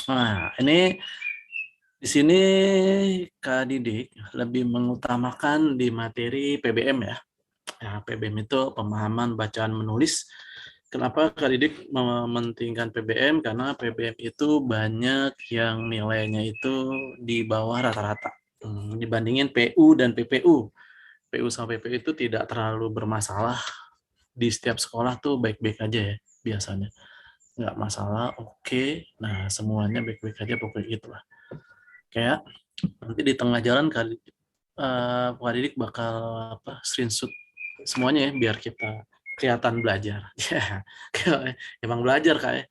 Nah, ini di sini Kak Didik lebih mengutamakan di materi PBM ya. Ya, PBM itu pemahaman bacaan menulis. Kenapa Kak Didik mementingkan PBM? Karena PBM itu banyak yang nilainya itu di bawah rata-rata. Dibandingin PU dan PPU. PU sama PPU itu tidak terlalu bermasalah. Di setiap sekolah tuh baik-baik aja ya biasanya. Nggak masalah, oke. Nah, semuanya baik-baik aja pokoknya gitu lah. Kayak nanti di tengah jalan Kak Didik bakal screenshot semuanya ya biar kita kelihatan belajar. Ya, emang belajar Kak ya.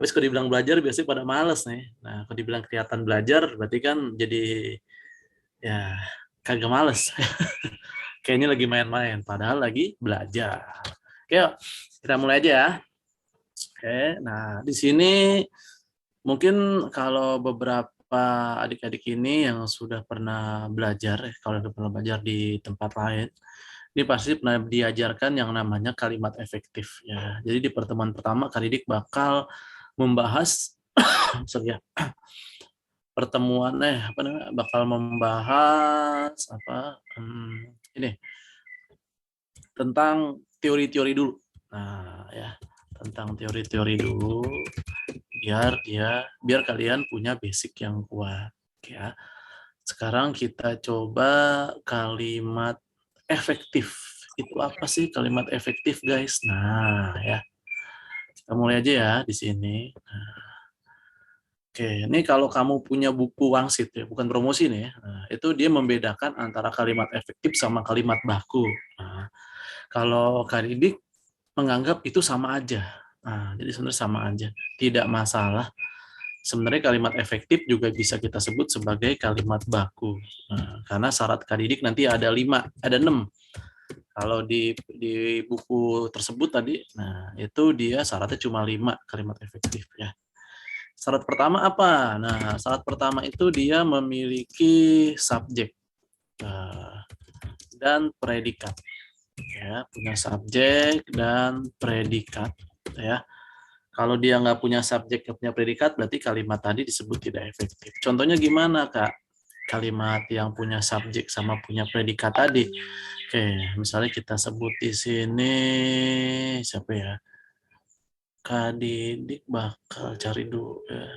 Terus kalau dibilang belajar biasanya pada males nih. Nah, kalau dibilang kelihatan belajar berarti kan jadi ya kagak males. Kayaknya lagi main-main padahal lagi belajar. Oke, yuk, kita mulai aja ya. Oke, nah di sini mungkin kalau beberapa adik-adik ini yang sudah pernah belajar, kalau sudah pernah belajar di tempat lain, ini pasti pernah diajarkan yang namanya kalimat efektif ya. Jadi di pertemuan pertama Kak Didik bakal membahas sorry ya, bakal membahas ini tentang teori-teori dulu. Nah, ya, tentang teori-teori dulu biar kalian punya basic yang kuat ya. Sekarang kita coba kalimat efektif. Itu apa sih kalimat efektif, guys? Nah, ya. Kita mulai aja ya di sini. Nah, oke, ini kalau kamu punya buku wangsit ya, bukan promosi nih ya. Nah, itu dia membedakan antara kalimat efektif sama kalimat baku. Nah, kalau Kak Didik menganggap itu sama aja. Nah, jadi sebenarnya sama aja. Tidak masalah. Sebenarnya kalimat efektif juga bisa kita sebut sebagai kalimat baku. Nah, karena syarat Kak Didik nanti ada 5, ada 6. Kalau di buku tersebut tadi, nah itu dia syaratnya cuma 5 kalimat efektif ya. Syarat pertama apa? Nah, syarat pertama itu dia memiliki subjek dan predikat. Ya, punya subjek dan predikat. Ya, kalau dia nggak punya subjek, nggak punya predikat, berarti kalimat tadi disebut tidak efektif. Contohnya gimana, Kak? Kalimat yang punya subjek sama punya predikat tadi. Oke, misalnya kita sebut di sini siapa ya? Kak Didik bakal cari dulu ya.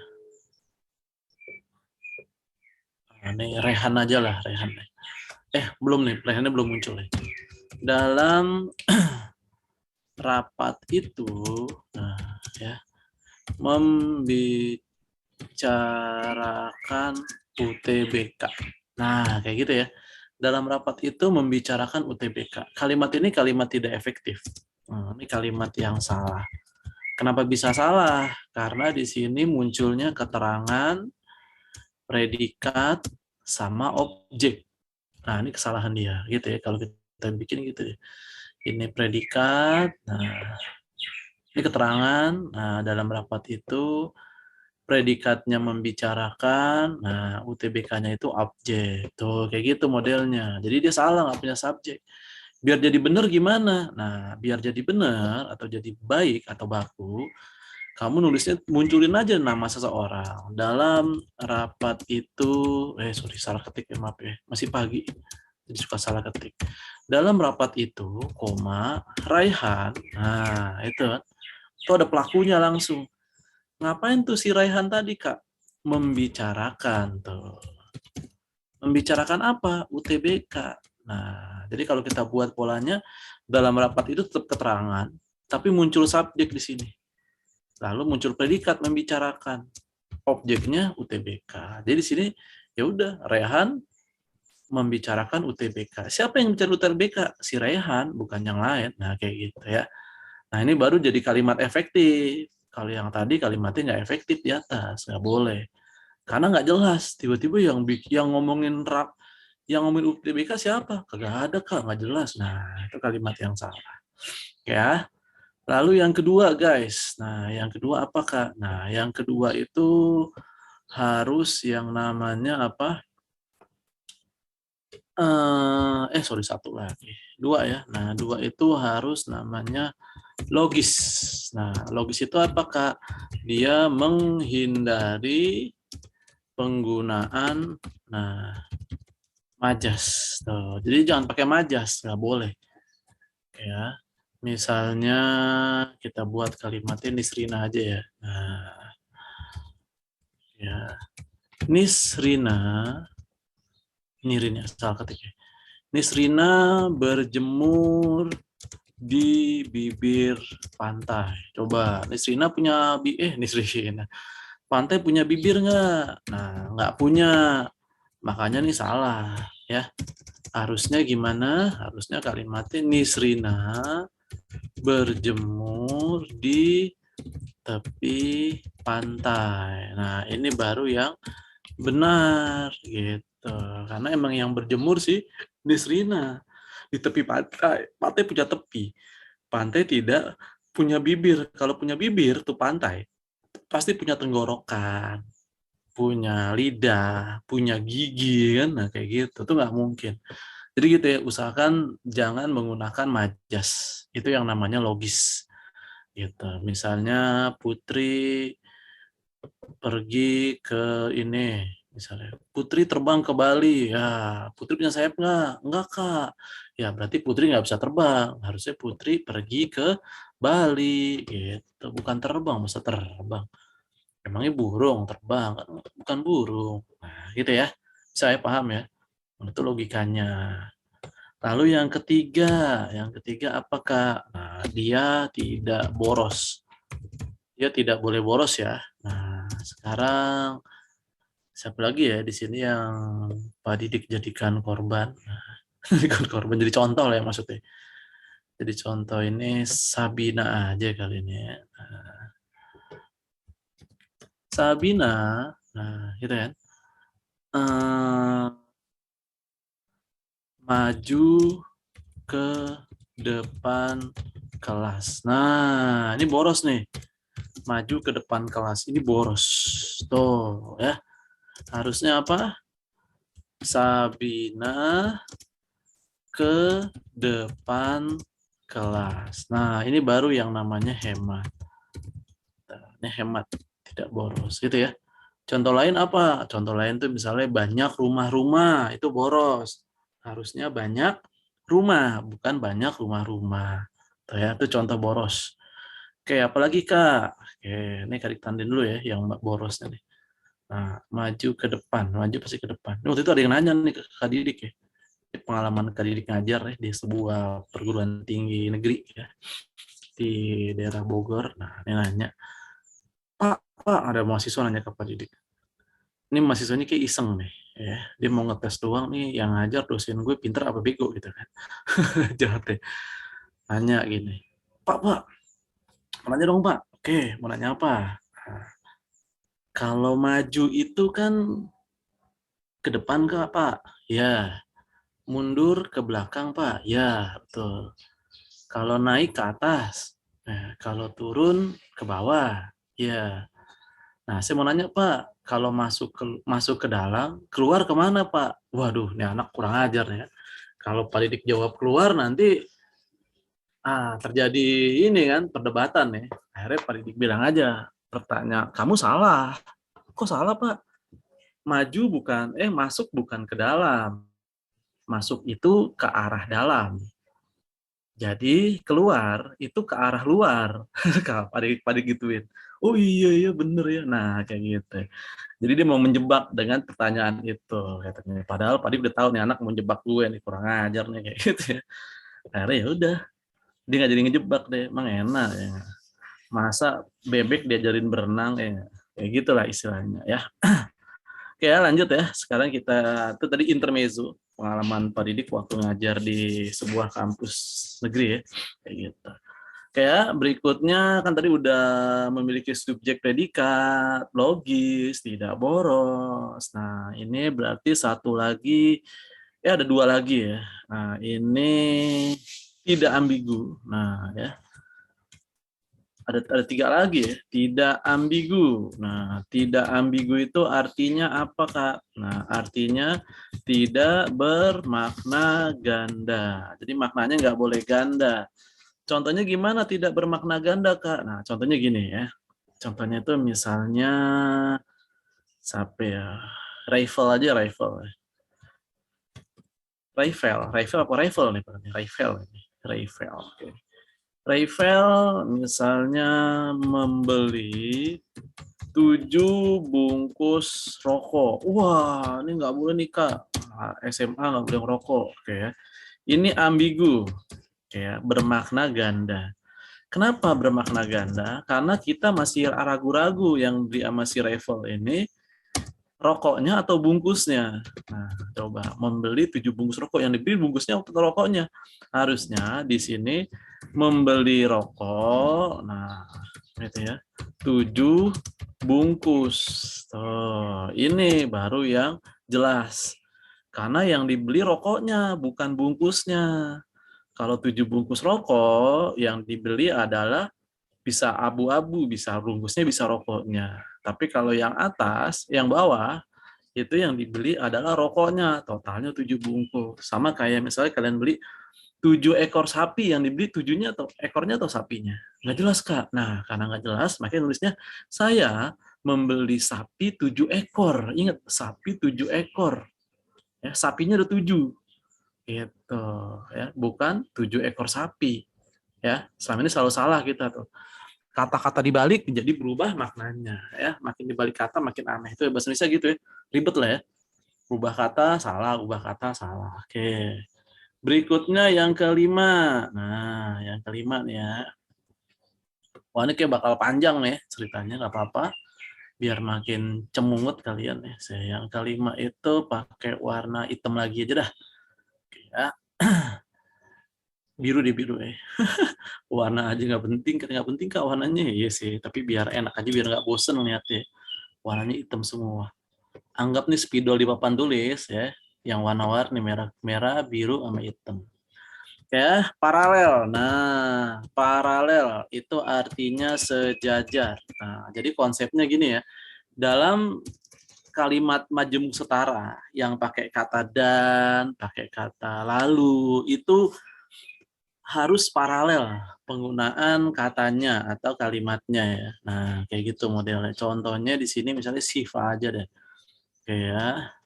Ini Rehan aja lah, Rehan. Belum nih, Rehannya belum muncul nih. Dalam rapat itu, nah ya, membicarakan UTBK. Nah, kayak gitu ya. Dalam rapat itu membicarakan UTBK. Kalimat ini kalimat tidak efektif. Ini kalimat yang salah. Kenapa bisa salah? Karena di sini munculnya keterangan, predikat, sama objek. Nah, ini kesalahan dia, gitu ya. Kalau kita bikin gitu ya. Ini predikat, nah, ini keterangan. Nah, dalam rapat itu predikatnya membicarakan, nah UTBK-nya itu objek. Tuh, kayak gitu modelnya. Jadi dia salah, nggak punya subjek. Biar jadi benar gimana? Nah, biar jadi benar atau jadi baik atau baku, kamu nulisnya munculin aja nama seseorang. Dalam rapat itu, salah ketik ya, maaf ya. Masih pagi, jadi suka salah ketik. Dalam rapat itu, koma, Raihan, nah itu ada pelakunya langsung. Ngapain tuh si Raihan tadi, Kak? Membicarakan tuh. Membicarakan apa? UTBK. Nah, jadi kalau kita buat polanya, dalam rapat itu tetap keterangan, tapi muncul subjek di sini. Lalu muncul predikat membicarakan. Objeknya UTBK. Jadi di sini ya udah Raihan membicarakan UTBK. Siapa yang bicara UTBK? Si Raihan, bukan yang lain. Nah, kayak gitu ya. Nah, ini baru jadi kalimat efektif. Kalau yang tadi kalimatnya nggak efektif di atas, nggak boleh. Karena nggak jelas. Tiba-tiba yang ngomongin UTBK siapa? Kagak ada, Kak, nggak jelas. Nah, itu kalimat yang salah. Ya. Lalu yang kedua, guys. Nah, yang kedua apa, Kak? Nah, yang kedua itu harus yang namanya apa? Sorry, satu lagi. Dua ya. Nah, dua itu harus namanya logis. Nah, logis itu apakah dia menghindari penggunaan majas. Tuh. Jadi jangan pakai majas, nggak boleh. Ya, misalnya kita buat kalimatnya Nisrina aja ya. Nah, ya, Nisrina, ini Rina salah ketik ya. Nisrina berjemur di bibir pantai. Coba, Nisrina punya Nisrina. Pantai punya bibir nggak? Nah, nggak punya. Makanya nih salah ya. Harusnya gimana? Harusnya kalimatnya Nisrina berjemur di tepi pantai. Nah, ini baru yang benar gitu. Karena emang yang berjemur sih Nisrina di tepi pantai. Pantai punya tepi. Pantai tidak punya bibir. Kalau punya bibir tuh pantai pasti punya tenggorokan, punya lidah, punya gigi kan, nah kayak gitu tuh nggak mungkin. Jadi gitu ya, usahakan jangan menggunakan majas, itu yang namanya logis. Gitu. Misalnya Putri pergi ke ini, misalnya Putri terbang ke Bali, ya Putri punya sayap nggak? Nggak kak. Ya berarti Putri nggak bisa terbang. Harusnya Putri pergi ke Bali, gitu. Bukan terbang, masa terbang. Emangnya burung terbang kan? Bukan burung. Nah, gitu ya. Saya paham ya. Itu logikanya. Lalu yang ketiga apakah? Nah, dia tidak boros. Dia tidak boleh boros ya. Nah, sekarang siapa lagi ya di sini yang Pak Didik jadikan korban? Nah, jadikan korban jadi contoh lah ya maksudnya. Jadi contoh ini Sabina aja kali ini ya. Nah, Sabina, nah gitu kan. Maju ke depan kelas. Nah, ini boros nih. Maju ke depan kelas. Ini boros. Tuh, ya. Harusnya apa? Sabina ke depan kelas. Nah, ini baru yang namanya hemat. Ini hemat, tidak boros. Gitu ya. Contoh lain apa? Contoh lain tuh misalnya banyak rumah-rumah. Itu boros. Harusnya banyak rumah, bukan banyak rumah-rumah. Tuh ya, itu contoh boros. Oke, apalagi Kak? Oke, ini Kak tandin dulu ya yang borosnya nih. Nah, maju ke depan, maju pasti ke depan. Waktu itu ada yang nanya nih ke Kak Didik ya. Pengalaman Kak Didik ngajar ya di sebuah perguruan tinggi negeri ya di daerah Bogor. Nah, ini nanya, Pak, ada mahasiswa nanya ke Pak Didik. Ini mahasiswanya kayak iseng nih, ya. Dia mau ngetes doang nih, yang ngajar dosen gue pinter apa bego gitu kan. Jahat deh. Nanya gini, Pak, mau nanya dong Pak. Oke, mau nanya apa? Nah, kalau maju itu kan ke depan Kak, Pak? Ya. Mundur ke belakang Pak? Ya, betul. Kalau naik ke atas? Nah, kalau turun ke bawah? Ya. Nah, saya mau nanya Pak, kalau masuk ke dalam, keluar kemana Pak? Waduh, ini anak kurang ajar ya. Kalau Pak Didik jawab keluar, nanti terjadi ini kan perdebatan ya. Akhirnya Pak Didik bilang aja, pertanyaan kamu salah. Kok salah Pak? Maju bukan, masuk bukan ke dalam. Masuk itu ke arah dalam. Jadi keluar itu ke arah luar. Kalau pada gituin. Oh iya bener ya. Nah kayak gitu. Jadi dia mau menjebak dengan pertanyaan itu katanya. Padahal Padi udah tahu nih anak mau jebak gue nih kurang ajar nih kayak gitu ya. Akhirnya ya udah dia nggak jadi ngejebak deh. Emang enak ya. Masa bebek diajarin berenang ya. Kayak gitulah istilahnya ya. Oke ya lanjut ya. Sekarang kita itu tadi intermezzo pengalaman Pak Didik waktu ngajar di sebuah kampus negeri ya. Kayak gitu. Kayak berikutnya kan tadi udah memiliki subjek predikat, logis, tidak boros. Nah, ini berarti satu lagi, ada dua lagi ya. Nah, ini tidak ambigu. Nah, ya. Ada tiga lagi ya, tidak ambigu. Nah, tidak ambigu itu artinya apa, Kak? Nah, artinya tidak bermakna ganda. Jadi maknanya nggak boleh ganda. Contohnya gimana tidak bermakna ganda, Kak? Nah, contohnya gini ya. Contohnya itu misalnya siapa ya? Rifle aja, rifle. Rifle apa rifle nih? Rifle. Rifle. Oke. Rifle misalnya membeli 7 bungkus rokok. Wah, ini nggak boleh nih, Kak. SMA nggak boleh ngerokok. Oke ya. Ini ambigu. Oke ya, bermakna ganda. Kenapa bermakna ganda? Karena kita masih ragu-ragu yang beli sama si Revel ini rokoknya atau bungkusnya. Nah, coba membeli 7 bungkus rokok, yang dibeli bungkusnya atau rokoknya. Harusnya di sini membeli rokok, nah gitu ya, 7 bungkus. Tuh, ini baru yang jelas. Karena yang dibeli rokoknya, bukan bungkusnya. Kalau 7 bungkus rokok, yang dibeli adalah bisa abu-abu, bisa bungkusnya, bisa rokoknya. Tapi kalau yang atas, yang bawah, itu yang dibeli adalah rokoknya, totalnya 7 bungkus. Sama kayak misalnya kalian beli 7 ekor sapi, yang dibeli 7-nya atau ekornya atau sapinya. Nggak jelas, Kak. Nah, karena nggak jelas, makanya nulisnya, saya membeli sapi 7 ekor. Ingat, sapi 7 ekor. Ya, sapinya ada 7. Gitu. Ya, bukan 7 ekor sapi. Ya, selama ini selalu salah kita tuh. Kata-kata dibalik jadi berubah maknanya ya, makin dibalik kata makin aneh. Itu bahasa Indonesia gitu ya, ribet lah ya, ubah kata salah, ubah kata salah. Oke, berikutnya yang kelima. Nah, yang kelima nih ya, wah ini kayak bakal panjang nih ceritanya, nggak apa-apa biar makin cemungut kalian ya. Saya yang kelima itu pakai warna hitam lagi aja dah. Oke, ya. Biru di biru ya. Warna aja nggak penting, nggak penting Kak warnanya. Iya sih, tapi biar enak aja, biar nggak bosen lihatnya. Warnanya hitam semua. Anggap nih spidol di papan tulis ya, yang warna-warni merah, merah, biru, sama hitam. Ya, paralel. Nah, paralel itu artinya sejajar. Nah, jadi konsepnya gini ya. Dalam kalimat majemuk setara yang pakai kata dan, pakai kata lalu, itu harus paralel penggunaan katanya atau kalimatnya ya. Nah, kayak gitu modelnya. Contohnya di sini misalnya Siva aja deh. Oke ya.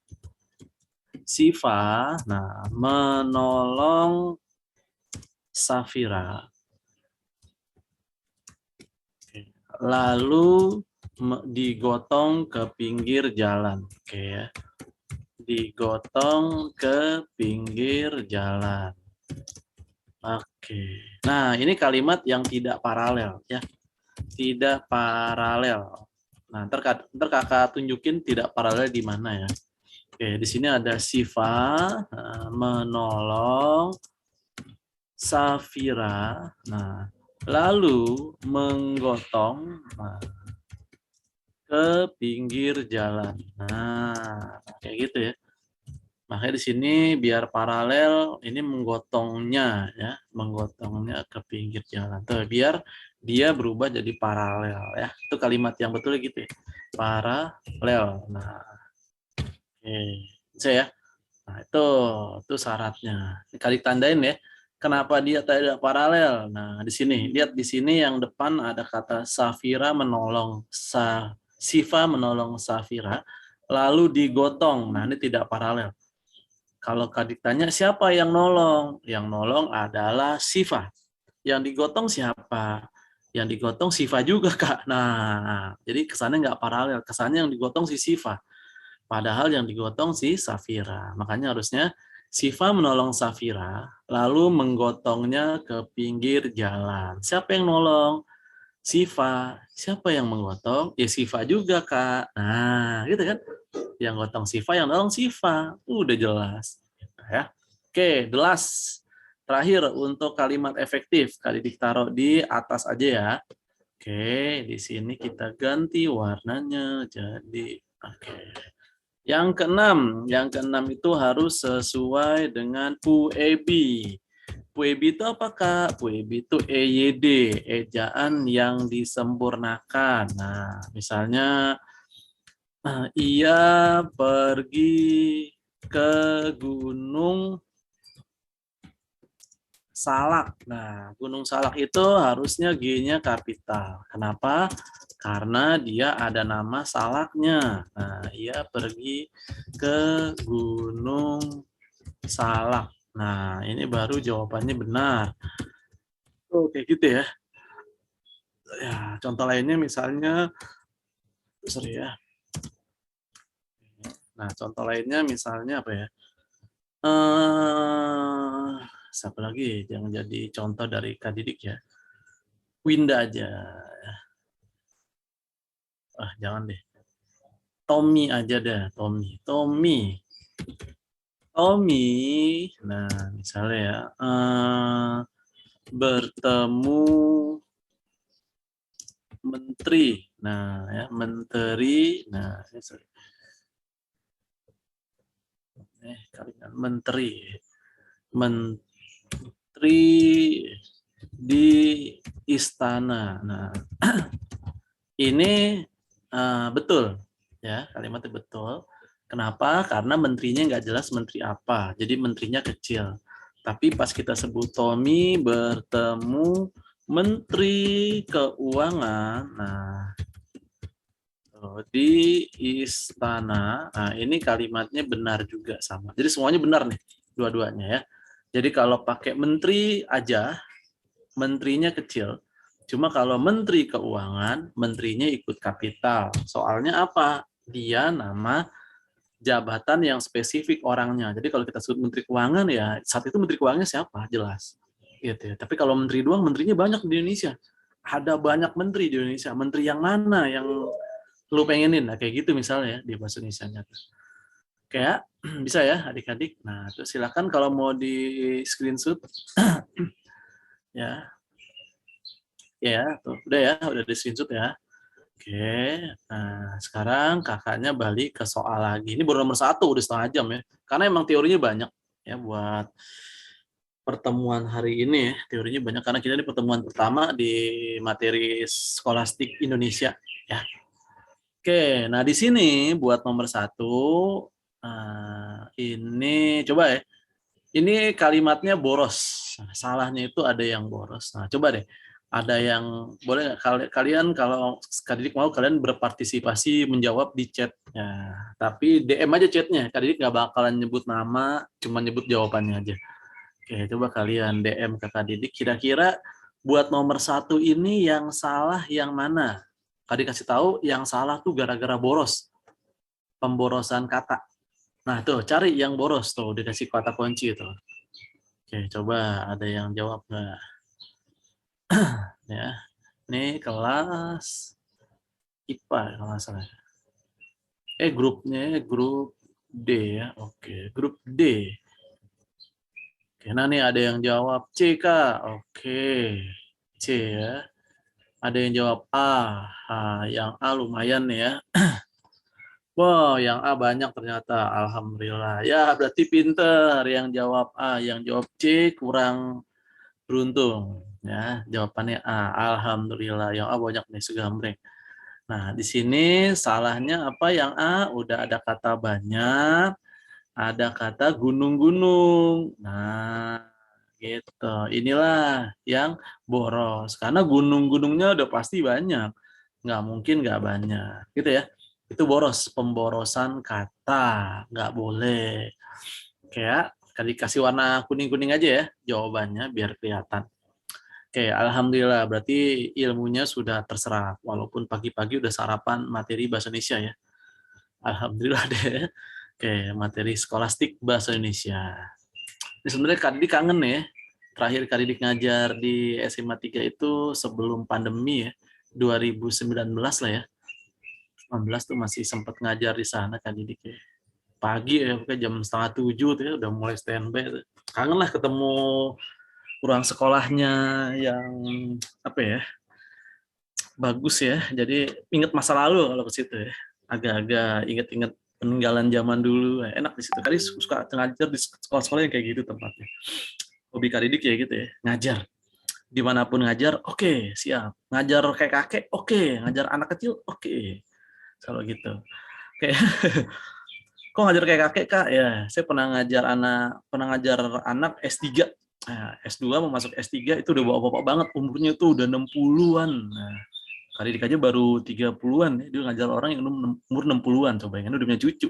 Siva, nah, menolong Safira. Lalu digotong ke pinggir jalan. Oke ya. Digotong ke pinggir jalan. Oke. Nah, ini kalimat yang tidak paralel ya. Tidak paralel. Nah, ntar kakak tunjukin tidak paralel di mana ya. Oke, di sini ada Siva menolong Safira. Nah, lalu menggotong ke pinggir jalan. Nah, kayak gitu ya. Makanya di sini biar paralel, ini menggotongnya ya, menggotongnya ke pinggir jalan. Tuh, biar dia berubah jadi paralel ya. Itu kalimat yang betul gitu ya. Paralel. Nah, oke. Bisa ya. Nah, itu syaratnya. Kali tandain ya. Kenapa dia tidak paralel? Nah, di sini. Lihat di sini yang depan ada kata Safira menolong Siva menolong Safira lalu digotong. Nah, ini tidak paralel. Kalau Kak ditanya siapa yang nolong? Yang nolong adalah Siva. Yang digotong siapa? Yang digotong Siva juga, Kak. Nah, jadi kesannya nggak paralel. Kesannya yang digotong si Siva. Padahal yang digotong si Safira. Makanya harusnya Siva menolong Safira, lalu menggotongnya ke pinggir jalan. Siapa yang nolong? Siva. Siapa yang menggotong? Ya Siva juga, Kak. Nah, gitu kan? Yang gotong Siva, yang nolong Siva. Udah jelas. Gitu ya. Oke, the last. Terakhir untuk kalimat efektif. Kali ditaruh di atas aja ya. Oke, di sini kita ganti warnanya jadi oke. Yang keenam itu harus sesuai dengan PUEB. PUEB itu apa, Kak? PUEB itu EYD, ejaan yang disempurnakan. Nah, misalnya ia pergi ke gunung Salak. Nah, Gunung Salak itu harusnya G-nya kapital. Kenapa? Karena dia ada nama salaknya. Nah, ia pergi ke Gunung Salak. Nah, ini baru jawabannya benar. Oke, gitu ya. Ya, contoh lainnya misalnya, sorry ya. Nah, contoh lainnya misalnya apa ya? Siapa lagi yang jadi contoh dari Kak Didik ya? Winda aja. Jangan deh. Tommy aja deh, Tommy. Tommy. Nah, misalnya ya, bertemu menteri. Nah, ya, menteri. Nah, sorry. Menteri. Menteri di istana. Nah, ini betul ya, kalimatnya betul. Kenapa? Karena menterinya nggak jelas menteri apa, jadi menterinya kecil. Tapi pas kita sebut Tommy bertemu menteri keuangan, nah di istana, nah ini kalimatnya benar juga sama. Jadi semuanya benar nih, dua-duanya ya. Jadi kalau pakai menteri aja, menterinya kecil. Cuma kalau menteri keuangan, menterinya ikut kapital. Soalnya apa? Dia nama jabatan yang spesifik orangnya. Jadi kalau kita sebut menteri keuangan ya saat itu menteri keuangannya siapa? Jelas. Gitu ya. Tapi kalau menteri doang, menterinya banyak di Indonesia. Ada banyak menteri di Indonesia. Menteri yang mana yang lu pengenin? Nah, kayak gitu misalnya ya, di bahasa Indonesia. Kayak bisa ya adik-adik. Nah, terus silakan kalau mau di screenshot ya. Ya, tuh. Udah di screenshot ya. Oke, nah sekarang kakaknya balik ke soal lagi. Ini baru nomor 1, udah setengah jam ya. Karena emang teorinya banyak ya buat pertemuan hari ini ya. Teorinya banyak karena kita ini pertemuan pertama di materi skolastik Indonesia ya. Oke, nah di sini buat nomor 1, ini coba ya. Ini kalimatnya boros. Nah, salahnya itu ada yang boros. Nah, coba deh. Ada yang boleh nggak kalian kalau Kak Didik mau kalian berpartisipasi menjawab di chat. Ya, tapi DM aja chatnya. Kak Didik nggak bakalan nyebut nama, cuma nyebut jawabannya aja. Oke, coba kalian DM ke Kak Didik. Kira-kira buat nomor 1 ini yang salah yang mana? Kak Didik kasih tahu yang salah tuh gara-gara boros. Pemborosan kata. Nah, tuh cari yang boros tuh dikasih kata kunci itu. Oke, coba ada yang jawab nggak? Ya, ini kelas IPA kalau nggak salah. Grupnya grup D ya. Oke, grup D. Oke, nah nih ada yang jawab C, Kak. Oke, C ya. Ada yang jawab A. Yang A lumayan nih ya. Wow, yang A banyak ternyata. Alhamdulillah. Ya, berarti pinter yang jawab A. Yang jawab C kurang beruntung. Ya, jawabannya A. Alhamdulillah. Yang A banyak nih segambreng. Nah, di sini salahnya apa yang A? Udah ada kata banyak, ada kata gunung-gunung. Nah, gitu. Inilah yang boros. Karena gunung-gunungnya udah pasti banyak. Nggak mungkin nggak banyak. Gitu ya. Itu boros, pemborosan kata. Nggak boleh. Kayak dikasih warna kuning-kuning aja ya jawabannya biar kelihatan. Oke, alhamdulillah berarti ilmunya sudah terserap walaupun pagi-pagi udah sarapan materi bahasa Indonesia ya. Alhamdulillah deh. Oke, materi skolastik bahasa Indonesia. Ini sebenarnya Kak Didik kangen ya. Terakhir Kak Didik ngajar di SMA 3 itu sebelum pandemi ya. 2019 lah ya. 19 tuh masih sempat ngajar di sana Kak Didik ya. Pagi ya, pokoknya jam 6:30 tuh ya udah mulai standby. Kangen lah ketemu ruang sekolahnya yang apa ya, bagus ya. Jadi inget masa lalu kalau ke situ ya. Agak-agak inget-inget peninggalan zaman dulu. Enak di situ. Kali suka ngajar di sekolah-sekolah yang kayak gitu tempatnya. Hobi Kak Didik ya gitu ya. Ngajar. Dimanapun ngajar, oke, siap. Ngajar kayak kakek, oke. Ngajar anak kecil, oke. Kalau gitu. Kayak kok ngajar kayak kakek, Kak? Ya, saya pernah ngajar anak S3 Nah, S2 mau masuk S3 itu udah bapak-bapak banget, umurnya tuh udah 60-an. Nah, Kadidik aja baru 30-an ya, dia ngajar orang yang umur 60-an, coba bayangin udah punya cucu.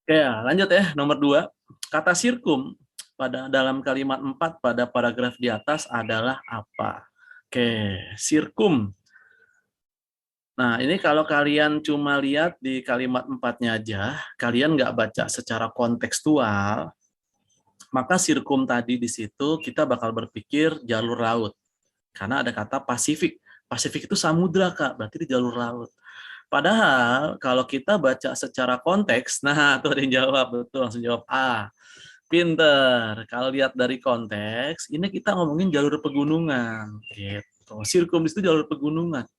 Oke, lanjut ya, nomor 2. Kata sirkum pada dalam kalimat 4 pada paragraf di atas adalah apa? Oke, sirkum. Nah, ini kalau kalian cuma lihat di kalimat 4-nya aja, kalian nggak baca secara kontekstual, maka sirkum tadi di situ kita bakal berpikir jalur laut. Karena ada kata Pasifik. Pasifik itu samudra, Kak, berarti di jalur laut. Padahal kalau kita baca secara konteks, nah tuh ada yang jawab, betul, langsung jawab A. Pinter. Kalau lihat dari konteks, ini kita ngomongin jalur pegunungan. Gitu. Sirkum itu jalur pegunungan.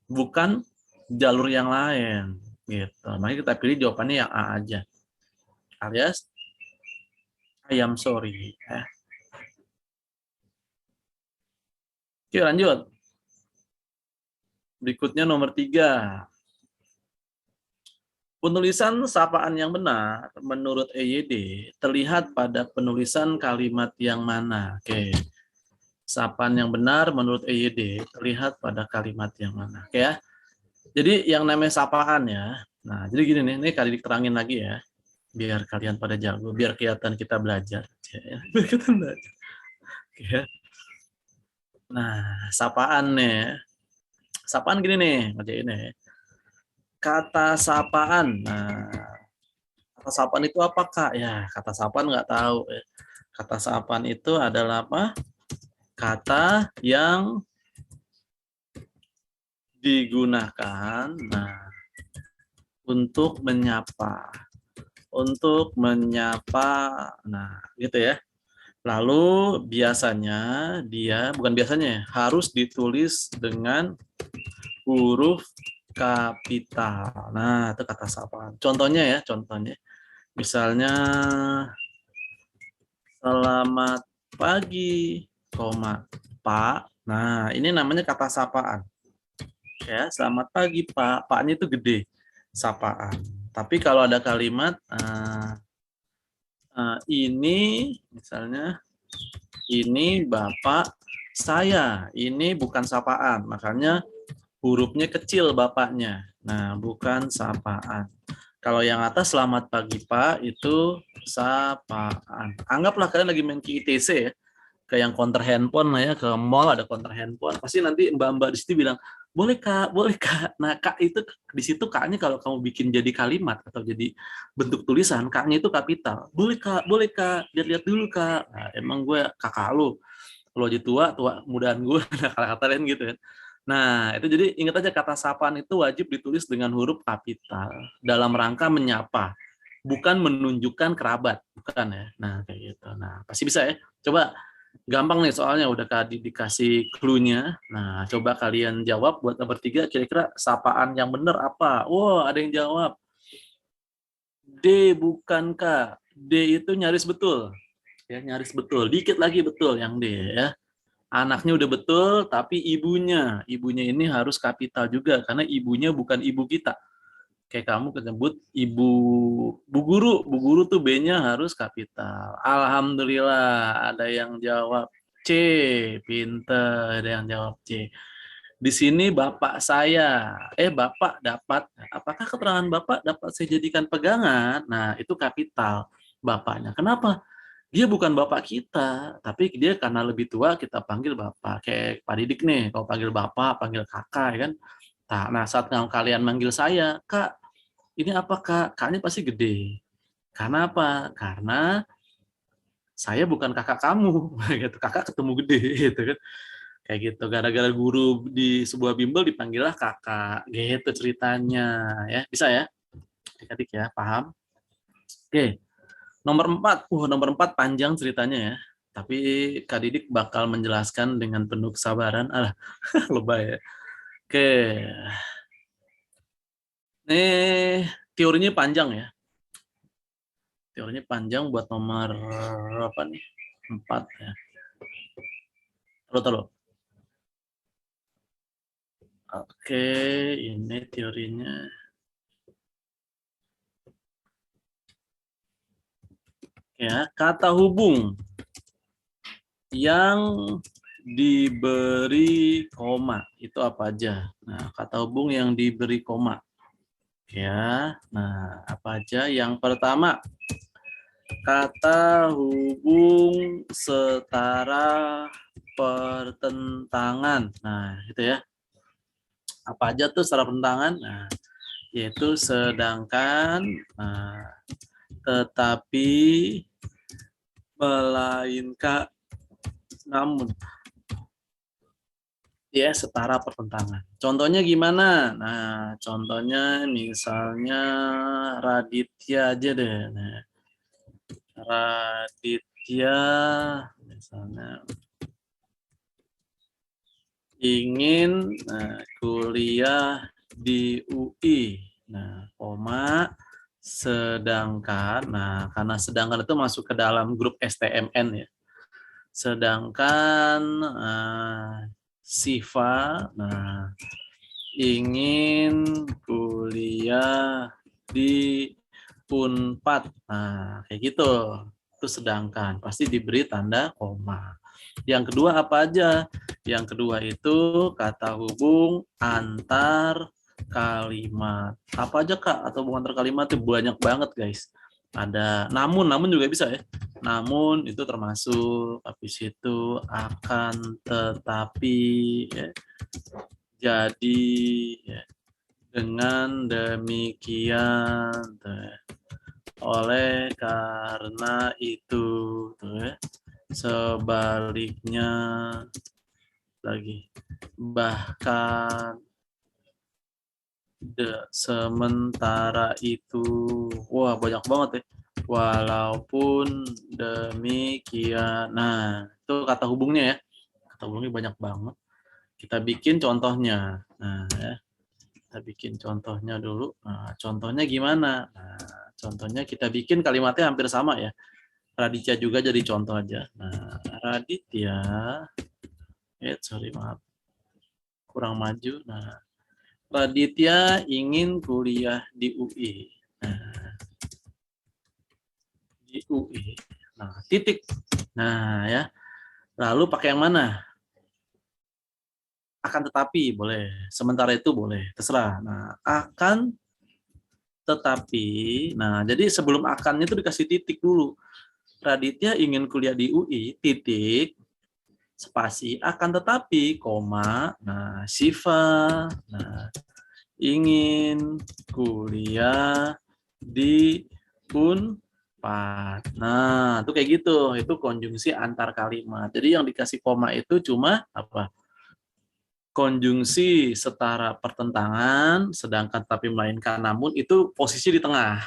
Bukan jalur yang lain. Gitu. Makanya kita pilih jawabannya yang A aja. Alias, I am sorry. Oke, lanjut. Berikutnya nomor 3. Penulisan sapaan yang benar menurut EYD terlihat pada penulisan kalimat yang mana? Oke. Sapaan yang benar menurut EYD terlihat pada kalimat yang mana? Oke ya. Jadi yang namanya sapaan ya. Nah, jadi gini nih, ini kali diterangin lagi ya. Biar kalian pada jago, biar kelihatan kita belajar. Biar kita belajar. Oke ya. Nah, sapaan nih. Sapaan gini nih, ngerjain nih. Kata sapaan. Nah, kata sapaan itu apa, Kak? Ya, kata sapaan nggak tahu. Kata sapaan itu adalah apa? Kata yang digunakan untuk menyapa. Untuk menyapa. Nah, gitu ya. Lalu biasanya dia, bukan biasanya ya, harus ditulis dengan huruf kapital. Nah, itu kata sapaan. Contohnya ya, contohnya. Misalnya, selamat pagi, Pak. Nah, ini namanya kata sapaan. Ya, selamat pagi, Pak. Paknya itu gede, sapaan. Tapi kalau ada kalimat ini, misalnya, ini Bapak saya. Ini bukan sapaan, makanya hurufnya kecil bapaknya. Nah, bukan sapaan. Kalau yang atas selamat pagi Pak itu sapaan. Anggaplah kalian lagi main ITC ya, ke yang counter handphone lah ya, ke mall ada counter handphone. Pasti nanti mbak-mbak di situ bilang, boleh Kak, boleh Kak. Nah, Kak itu di situ Kaknya kalau kamu bikin jadi kalimat atau jadi bentuk tulisan, Kaknya itu kapital. Boleh Kak, lihat-lihat dulu Kak. Nah, emang gue kakak lu. Kalau aja tua mudaan gue, kata-kata lain gitu kan. Nah, itu jadi ingat aja kata sapaan itu wajib ditulis dengan huruf kapital dalam rangka menyapa, bukan menunjukkan kerabat, bukan ya. Nah, kayak gitu. Nah, pasti bisa ya. Coba gampang nih soalnya udah dikasih clue-nya. Nah, coba kalian jawab buat nomor 3 kira-kira sapaan yang benar apa? Wow, ada yang jawab. D bukan Kak. D itu nyaris betul. Ya, nyaris betul. Dikit lagi betul yang D ya. Anaknya udah betul, tapi ibunya ini harus kapital juga karena ibunya bukan ibu kita. Kayak kamu kesebut ibu bu guru tuh B-nya harus kapital. Alhamdulillah ada yang jawab C, pinter ada yang jawab C. Di sini bapak saya, bapak dapat, apakah keterangan bapak dapat saya jadikan pegangan? Nah itu kapital bapaknya. Kenapa? Dia bukan bapak kita, tapi dia karena lebih tua kita panggil bapak. Kayak Pak Didik nih, kalau panggil bapak, panggil kakak, ya kan? Nah, saat kalian manggil saya, Kak, ini apa Kak? Kaknya pasti gede. Karena apa? Karena saya bukan kakak kamu, gitu. Kakak ketemu gede, gitu kan? Kayak gitu. Gara-gara guru di sebuah bimbel dipanggillah kakak, gitu ceritanya, ya. Bisa ya? Adik-adik ya, paham? Oke. Nomor 4 panjang ceritanya ya. Tapi Kak Didik bakal menjelaskan dengan penuh kesabaran. Alah, lebay ya. Oke. Ini teorinya panjang ya. Teorinya panjang buat nomor apa nih? 4 ya. Taruh. Oke, ini teorinya. Ya, kata hubung. yang diberi koma itu apa aja? Nah, kata hubung yang diberi koma. Ya, nah apa aja? Yang pertama, kata hubung setara pertentangan. Nah, itu ya. Apa aja tuh setara pertentangan? Nah, yaitu sedangkan, nah, tetapi, melainkan, namun. Ya, setara pertentangan. Contohnya gimana? Nah, contohnya misalnya Raditya aja deh. Nah, Raditya misalnya ingin kuliah di UI. Nah, koma, sedangkan, nah karena sedangkan itu masuk ke dalam grup STMN ya. Sedangkan Siva, nah ingin kuliah di Unpad. Nah, kayak gitu. Itu sedangkan pasti diberi tanda koma. Yang kedua apa aja? Yang kedua itu kata hubung antar kalimat. Apa aja Kak? Atau hubung antar kalimat itu banyak banget guys. Ada namun juga bisa ya. Namun itu termasuk, habis itu akan, tetapi, ya. Jadi, ya. Dengan demikian, oleh karena itu, ya. Sebaliknya lagi, bahkan, sementara itu, wah banyak banget ya. Walaupun demikian, nah itu kata hubungnya ya. Kata hubungnya banyak banget. Kita bikin contohnya. Nah, ya. Kita bikin contohnya dulu. Nah, contohnya gimana? Nah, contohnya kita bikin kalimatnya hampir sama ya. Raditya juga jadi contoh aja. Nah, Raditya, sorry maaf, kurang maju. Nah, Raditya ingin kuliah di UI. Nah, di UI. Nah, titik. Nah, ya. Lalu pakai yang mana? Akan tetapi boleh. Sementara itu boleh. Terserah. Nah, akan tetapi. Nah, jadi sebelum akannya itu dikasih titik dulu. Raditya ingin kuliah di UI, titik, spasi, akan tetapi, koma, nah, Siva, nah, ingin kuliah di Unpad. Nah, itu kayak gitu, itu konjungsi antar kalimat. Jadi yang dikasih koma itu cuma apa? Konjungsi setara pertentangan, sedangkan tapi melainkan namun itu posisi di tengah.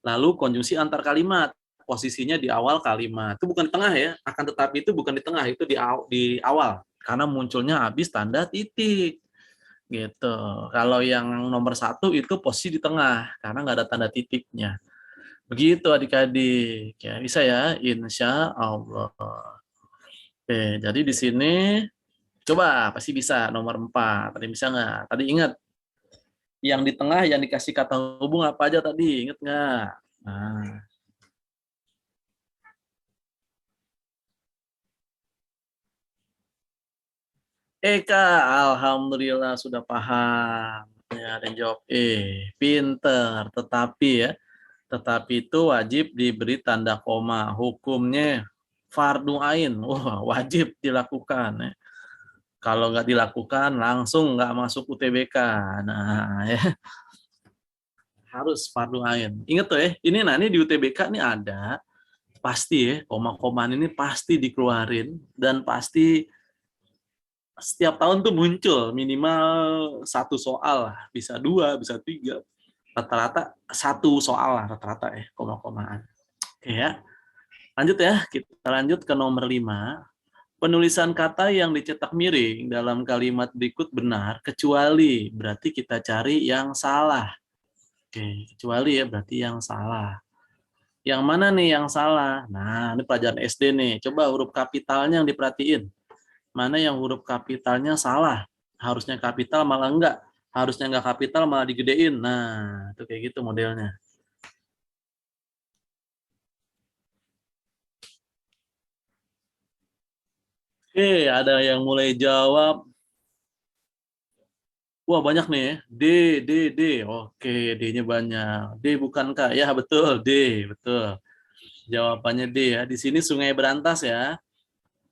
Lalu konjungsi antar kalimat, posisinya di awal kalimat. Itu bukan di tengah ya, akan tetapi itu bukan di tengah, itu di awal. Karena munculnya habis tanda titik. Gitu. Kalau yang nomor 1 itu posisi di tengah, karena nggak ada tanda titiknya. Begitu adik-adik. Ya, bisa ya, insya Allah. Oke, jadi di sini coba pasti bisa nomor 4. Tadi bisa nggak? Tadi ingat yang di tengah yang dikasih kata hubung apa aja tadi? Ingat nggak? Nah, Kak, alhamdulillah sudah paham. Ya, ada yang jawab pinter. Tetapi ya, tetapi itu wajib diberi tanda koma. Hukumnya fardu ain. Wah, wajib dilakukan. Ya. Kalau nggak dilakukan, langsung nggak masuk UTBK. Nah, ya, harus fardu ain. Ingat tuh ya, ini nanti di UTBK ini ada, pasti ya, koma-komaan ini pasti dikeluarin, dan pasti setiap tahun tuh muncul minimal satu soal lah, bisa 2, bisa 3, rata-rata satu soal lah rata-rata ya, koma-komaan. Oke ya, lanjut ya, kita lanjut ke nomor 5. Penulisan kata yang dicetak miring dalam kalimat berikut benar, kecuali berarti kita cari yang salah. Oke, kecuali ya berarti yang salah. Yang mana nih yang salah? Nah, ini pelajaran SD nih. Coba huruf kapitalnya yang diperhatiin. Mana yang huruf kapitalnya salah? Harusnya kapital malah enggak. Harusnya enggak kapital malah digedein. Nah, itu kayak gitu modelnya. Oke, ada yang mulai jawab. Wah, banyak nih ya. D, D. Oke, D-nya banyak. D bukan Kak? Ya, betul, D, betul. Jawabannya D ya. Di sini Sungai Berantas ya.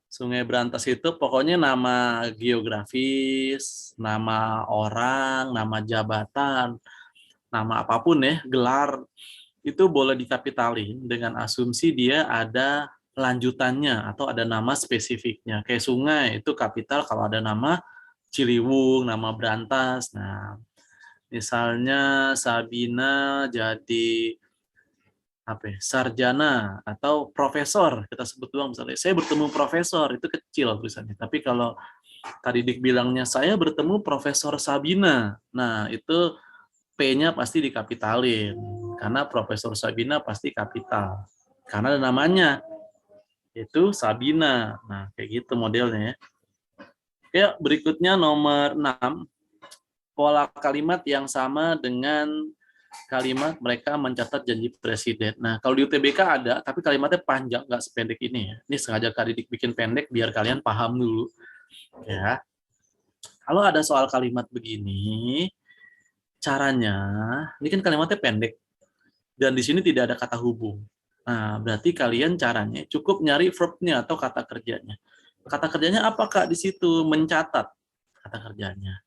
Sungai Berantas itu pokoknya nama geografis, nama orang, nama jabatan, nama apapun ya, gelar itu boleh dikapitalin dengan asumsi dia ada lanjutannya atau ada nama spesifiknya. Kayak sungai itu kapital kalau ada nama Ciliwung, nama Berantas. Nah, misalnya Sabina jadi apa ya, sarjana atau profesor, kita sebut doang misalnya saya bertemu profesor, itu kecil tulisannya. Tapi kalau tadi Dik bilangnya saya bertemu Profesor Sabina, nah itu P-nya pasti dikapitalin karena Profesor Sabina pasti kapital karena ada namanya itu Sabina. Nah kayak gitu modelnya ya. Ya, berikutnya nomor 6, pola kalimat yang sama dengan kalimat mereka mencatat janji presiden. Nah, kalau di UTBK ada, tapi kalimatnya panjang, nggak sependek ini ya. Ini sengaja Kak Didik bikin pendek biar kalian paham dulu. Ya, kalau ada soal kalimat begini, caranya, ini kan kalimatnya pendek, dan di sini tidak ada kata hubung. Nah, berarti kalian caranya cukup nyari verb-nya atau kata kerjanya. Kata kerjanya apa Kak di situ? Mencatat kata kerjanya.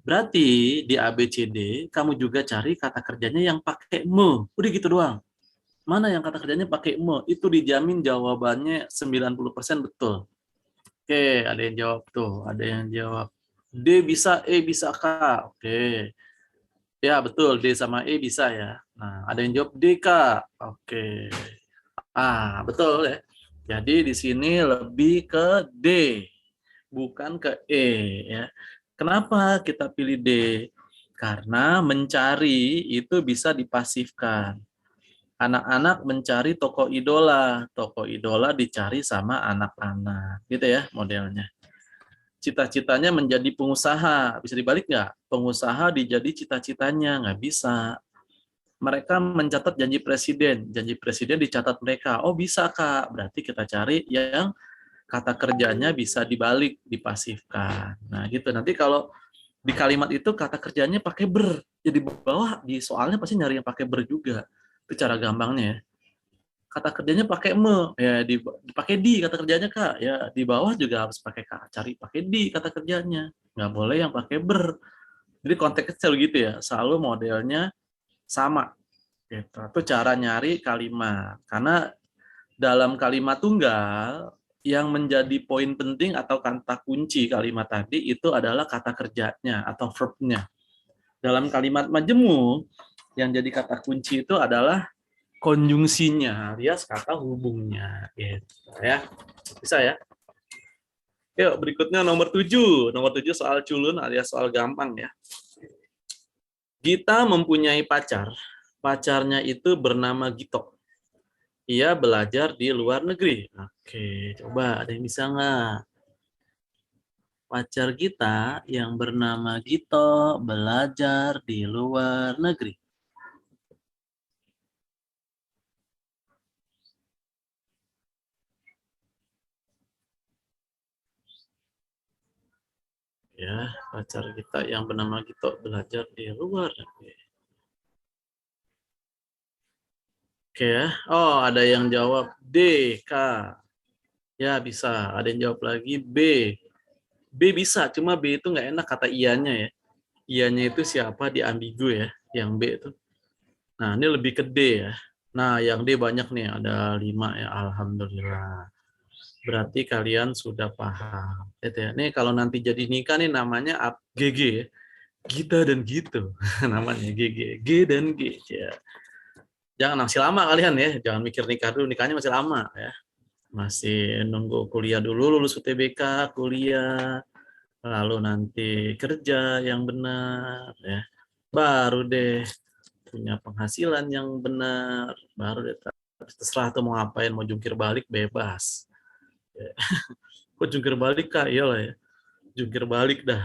Berarti di ABCD kamu juga cari kata kerjanya yang pakai me. Udah gitu doang. Mana yang kata kerjanya pakai me? Itu dijamin jawabannya 90% betul. Oke, ada yang jawab tuh. Ada yang jawab D bisa, E bisa K. Oke. Ya, betul. D sama E bisa ya. Nah, ada yang jawab D, K. Oke. Betul ya. Jadi di sini lebih ke D, bukan ke E ya. Kenapa kita pilih D? Karena mencari itu bisa dipasifkan. Anak-anak mencari tokoh idola. Tokoh idola dicari sama anak-anak. Gitu ya modelnya. Cita-citanya menjadi pengusaha. Bisa dibalik nggak? Pengusaha dijadi cita-citanya. Nggak bisa. Mereka mencatat janji presiden. Janji presiden dicatat mereka. Oh bisa Kak. Berarti kita cari yang kata kerjanya bisa dibalik, dipasifkan. Nah gitu. Nanti kalau di kalimat itu kata kerjanya pakai ber. Jadi bawah di soalnya pasti nyari yang pakai ber juga. Itu cara gampangnya ya. Kata kerjanya pakai me, ya dipakai di kata kerjanya Kak. Ya di bawah juga harus pakai Kak. Cari pakai di kata kerjanya. Nggak boleh yang pakai ber. Jadi konteksnya selalu gitu ya. Selalu modelnya sama. Gitu. Itu cara nyari kalimat. Karena dalam kalimat tunggal yang menjadi poin penting atau kata kunci kalimat tadi itu adalah kata kerjanya atau verb-nya. Dalam kalimat majemuk yang jadi kata kunci itu adalah konjungsinya alias kata hubungnya gitu ya. Bisa ya? Yuk, berikutnya nomor 7. Nomor 7 soal culun alias soal gampang ya. Gita mempunyai pacar. Pacarnya itu bernama Gito. Ia belajar di luar negeri. Oke, coba ada yang bisa nggak? Pacar kita yang bernama Gito belajar di luar negeri. Ya, pacar kita yang bernama Gito belajar di luar negeri. Oke ya. Oh, ada yang jawab D, K. Ya, bisa. Ada yang jawab lagi B. B bisa, cuma B itu nggak enak kata ianya ya. Ianya itu siapa di ambigu ya, yang B itu. Nah, ini lebih ke D ya. Nah, yang D banyak nih, ada 5 ya, Alhamdulillah. Berarti kalian sudah paham. Gitu ya. Nih kalau nanti jadi nikah nih namanya GG ya. Gita dan gitu. Namanya GG. G dan G. Ya. Jangan masih lama kalian ya. Jangan mikir nikah dulu. Nikahnya masih lama ya. Masih nunggu kuliah dulu, lulus UTBK, kuliah. Lalu nanti kerja yang benar ya. Baru deh punya penghasilan yang benar. Baru deh terserah tuh mau ngapain. Mau jungkir balik bebas. Ya. Kok jungkir balik Kak? Iyalah ya. Jungkir balik dah.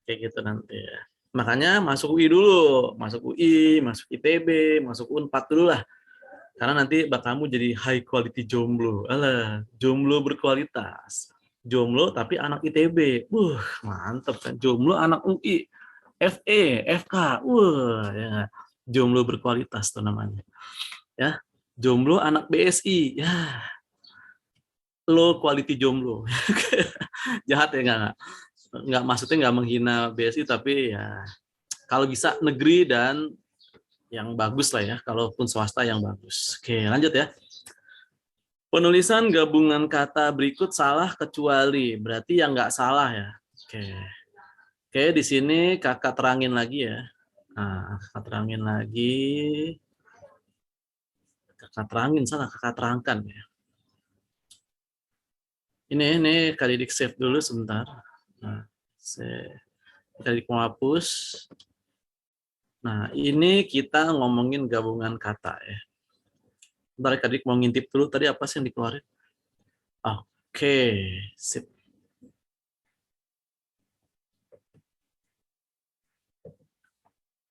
Kayak gitu nanti ya. Makanya masuk UI dulu. Masuk UI, masuk ITB, masuk UNPAD dulu lah. Karena nanti bakamu jadi high quality jomblo. Alah, jomblo berkualitas. Jomblo tapi anak ITB. Mantep kan. Jomblo anak UI, FE, FK. Ya nggak? Jomblo berkualitas tuh namanya. Ya. Jomblo anak BSI. Ya, low quality jomblo. Jahat ya, nggak maksudnya nggak menghina BSI, tapi ya kalau bisa negeri dan yang bagus lah ya, kalaupun swasta yang bagus. Oke, lanjut ya. Penulisan gabungan kata berikut salah kecuali, berarti yang nggak salah ya. Oke, di sini kakak terangin lagi ya. Nah, kakak terangin lagi. Kakak terangin, salah kakak terangkan ya. Ini Kak Didik save dulu sebentar. Nah, Kak Didik mau hapus. Nah, ini kita ngomongin gabungan kata ya. Bentar Kak Didik mau ngintip dulu, tadi apa sih yang dikeluarin? Oke, sip.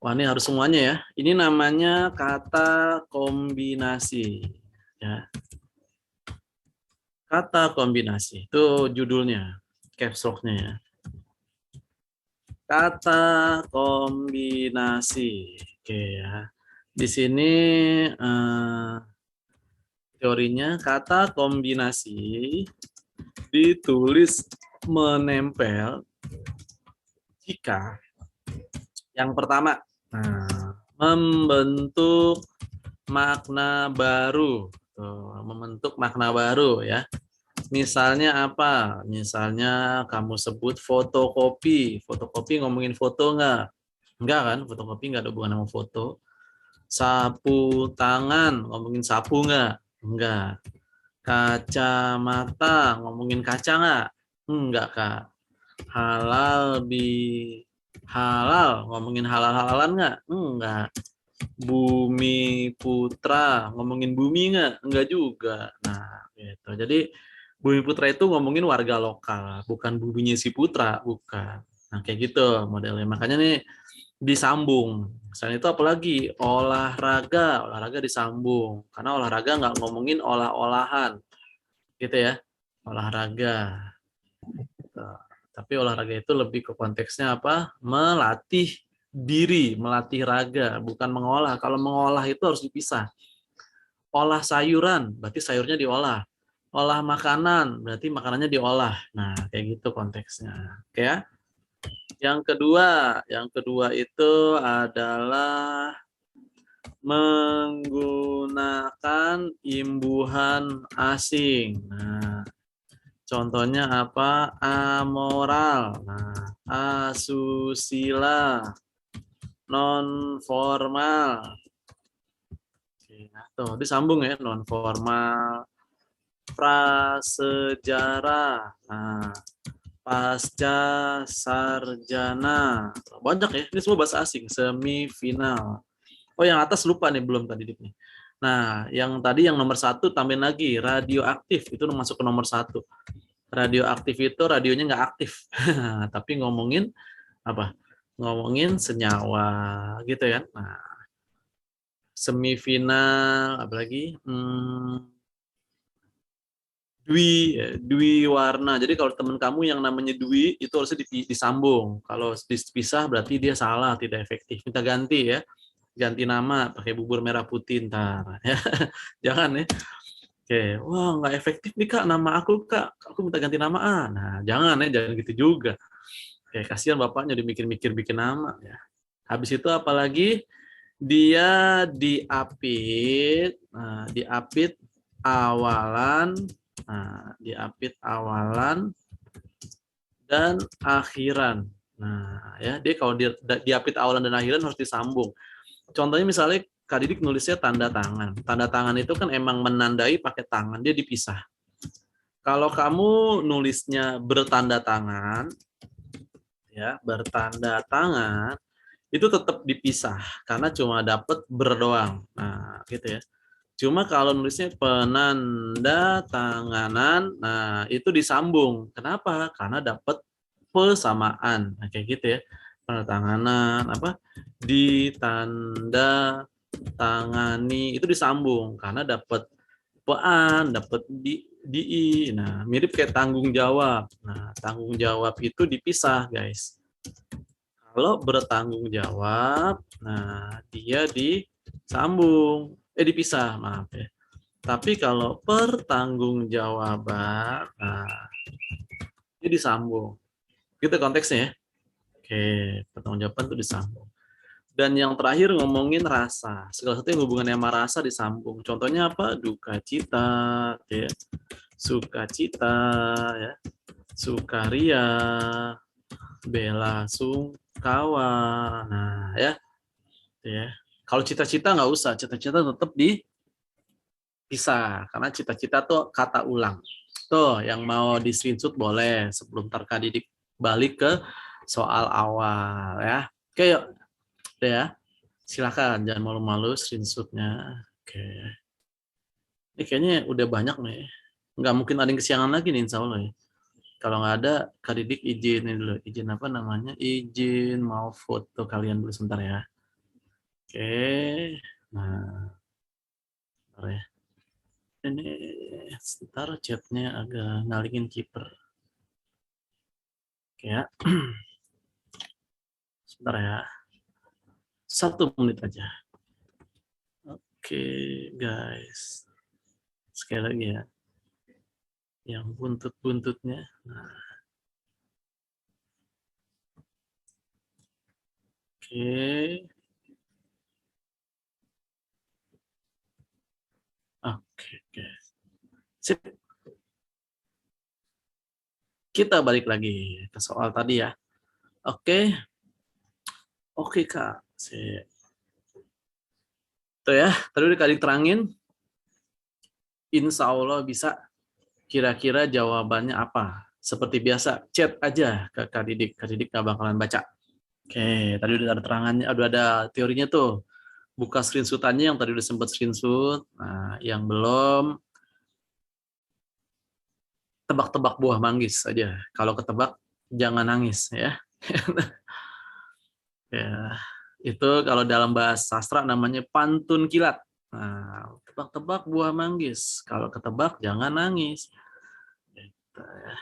Wah, ini harus semuanya ya. Ini namanya kata kombinasi. Ya. Kata kombinasi. Itu judulnya, caps lock-nya ya. Kata kombinasi. Oke ya. Di sini teorinya kata kombinasi ditulis menempel jika yang pertama membentuk makna baru. Membentuk makna baru ya. Misalnya apa? Misalnya kamu sebut fotokopi. Fotokopi ngomongin foto nggak? Enggak kan? Fotokopi nggak ada hubungan sama foto. Sapu tangan, ngomongin sapu nggak? Enggak. Kacamata, ngomongin kaca nggak? Enggak, Kak. Halal, ngomongin halal-halalan nggak? Enggak. Bumi Putra, ngomongin bumi nggak? Enggak juga. Nah, gitu. Jadi Bumi Putra itu ngomongin warga lokal, bukan buminya si Putra, bukan. Nah, kayak gitu modelnya. Makanya nih disambung. Selain itu apalagi olahraga disambung. Karena olahraga nggak ngomongin olah-olahan, gitu ya. Olahraga. Tapi olahraga itu lebih ke konteksnya apa? Melatih diri, melatih raga, bukan mengolah. Kalau mengolah itu harus dipisah. Olah sayuran, berarti sayurnya diolah. Olah makanan, berarti makanannya diolah. Nah, kayak gitu konteksnya. Oke ya. Yang kedua itu adalah menggunakan imbuhan asing. Nah, contohnya apa? Amoral, nah, asusila, non formal. Nah, tuh disambung ya, non formal, prasejarah, nah, pasca sarjana, banyak ya, ini semua bahasa asing. Semifinal. Oh, yang atas lupa nih, belum tadi nih. Nah, yang tadi yang nomor 1 tambahin lagi, radioaktif itu masuk ke nomor 1. Radioaktif itu radionya nggak aktif, tapi ngomongin apa? Ngomongin senyawa, gitu ya. Nah, semifinal, apalagi dwi warna. Jadi kalau teman kamu yang namanya Dwi itu harusnya disambung. Kalau dipisah berarti dia salah, tidak efektif. Minta ganti ya. Ganti nama pakai bubur merah putih ntar ya. Jangan ya. Oke, wah nggak efektif nih Kak, nama aku Kak, aku minta ganti nama. Nah jangan ya, jangan gitu juga. Oke, kasihan bapaknya dimikir-mikir bikin nama ya. Habis itu apalagi dia diapit, nah, diapit awalan, nah, diapit awalan dan akhiran. Nah ya, dia kalau diapit awalan dan akhiran harus disambung. Contohnya misalnya Kak Didik nulisnya tanda tangan. Tanda tangan itu kan emang menandai pakai tangan, dia dipisah. Kalau kamu nulisnya bertanda tangan, ya bertanda tangan, itu tetap dipisah karena cuma dapat berdoang. Nah, gitu ya. Cuma kalau nulisnya penanda tanganan, nah itu disambung. Kenapa? Karena dapat persamaan. Nah, kayak gitu ya. Penandatanganan apa? Ditanda tangani itu disambung karena dapat pean, dapat di I. Nah, mirip kayak tanggung jawab. Nah, tanggung jawab itu dipisah, guys. Kalau bertanggung jawab, nah dia disambung, dipisah, maaf ya. Tapi kalau pertanggungjawaban, nah ini disambung. Gitu konteksnya ya. Oke, pertanggungjawaban itu disambung. Dan yang terakhir ngomongin rasa. Segala sesuatu yang hubungannya sama rasa disambung. Contohnya apa? Duka cita, ya. Sukacita, ya. Sukaria, bela sungkawa. Nah, ya. Kalau cita-cita nggak usah, cita-cita tetap dipisah karena cita-cita tuh kata ulang. Tuh, yang mau di screenshot boleh sebelum Didik balik ke soal awal ya. Oke, yuk. Udah ya. Silakan, jangan malu-malu screenshotnya. Oke. Ini kayaknya udah banyak nih. Nggak mungkin ada yang kesiangan lagi nih, insya Allah ya. Kalau nggak ada, Kak Didik izin ini dulu. Izin apa namanya? Izin mau foto kalian dulu sebentar ya. Oke. Nah, bentar ya. Ini sebentar chatnya agak ngalingin kiper. Oke ya. Sebentar ya. 1 menit aja. Oke, guys. Sekali lagi ya. Yang buntut-buntutnya. Nah. Oke. Oke, guys. Sip. Kita balik lagi ke soal tadi ya. Oke. Oke, Kak. Sip. Tuh ya, tadi udah Kak terangin. Insya Allah bisa. Kira-kira jawabannya apa? Seperti biasa, chat aja ke Kak Didik. Kak Didik nggak bakalan baca. Oke, tadi udah ada terangannya, udah ada teorinya tuh. Buka screenshotannya yang tadi udah sempat screenshot. Nah, yang belum, tebak-tebak buah manggis aja. Kalau ketebak, jangan nangis ya. Ya, itu kalau dalam bahasa sastra namanya pantun kilat. Nah, tebak-tebak buah manggis. Kalau ketebak, jangan nangis. Gitu ya.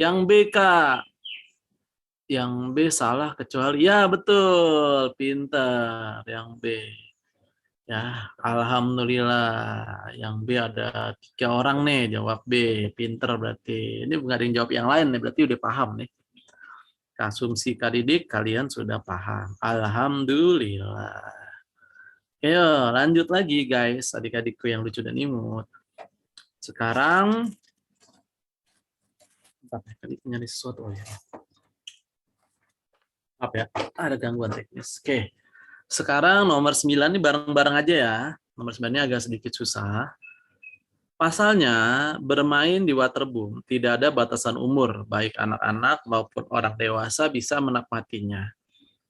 Yang B, Kak. Yang B salah kecuali, ya betul, pintar. Yang B. Ya, alhamdulillah. Yang B ada 3 orang nih jawab B, pinter berarti. Ini bukan ada yang jawab yang lain nih, berarti udah paham nih. Asumsi Kak Didik kalian sudah paham. Alhamdulillah. Ayo lanjut lagi guys, adik-adikku yang lucu dan imut. Sekarang, tadi nyari sesuatu ya. Maaf ya, ada gangguan teknis. Oke, sekarang nomor 9 ini bareng-bareng aja ya. Nomor 9 ini agak sedikit susah. Pasalnya, bermain di waterboom tidak ada batasan umur, baik anak-anak maupun orang dewasa bisa menikmatinya.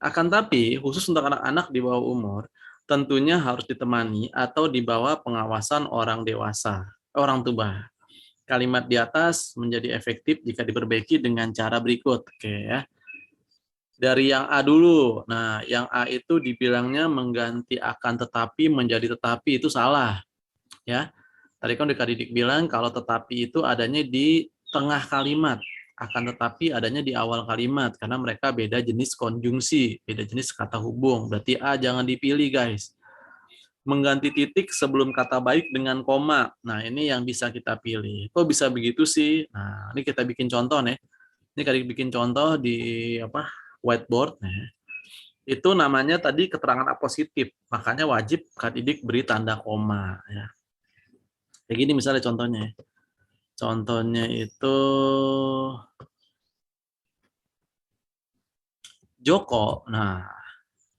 Akan tapi, khusus untuk anak-anak di bawah umur, tentunya harus ditemani atau di bawah pengawasan orang dewasa, orang tua. Kalimat di atas menjadi efektif jika diperbaiki dengan cara berikut. Oke ya. Dari yang A dulu. Nah, yang A itu dibilangnya mengganti akan tetapi menjadi tetapi, itu salah. Ya. Tadi kan Kak Didik bilang kalau tetapi itu adanya di tengah kalimat, akan tetapi adanya di awal kalimat karena mereka beda jenis konjungsi, beda jenis kata hubung. Berarti A jangan dipilih, guys. Mengganti titik sebelum kata baik dengan koma. Nah, ini yang bisa kita pilih. Kok bisa begitu sih? Nah, ini kita bikin contoh nih. Ini Kak Didik bikin contoh di whiteboard. Nah, itu namanya tadi keterangan apositif. Makanya wajib Kak Didik beri tanda koma ya. Kayak gini misalnya contohnya. Contohnya itu Joko. Nah,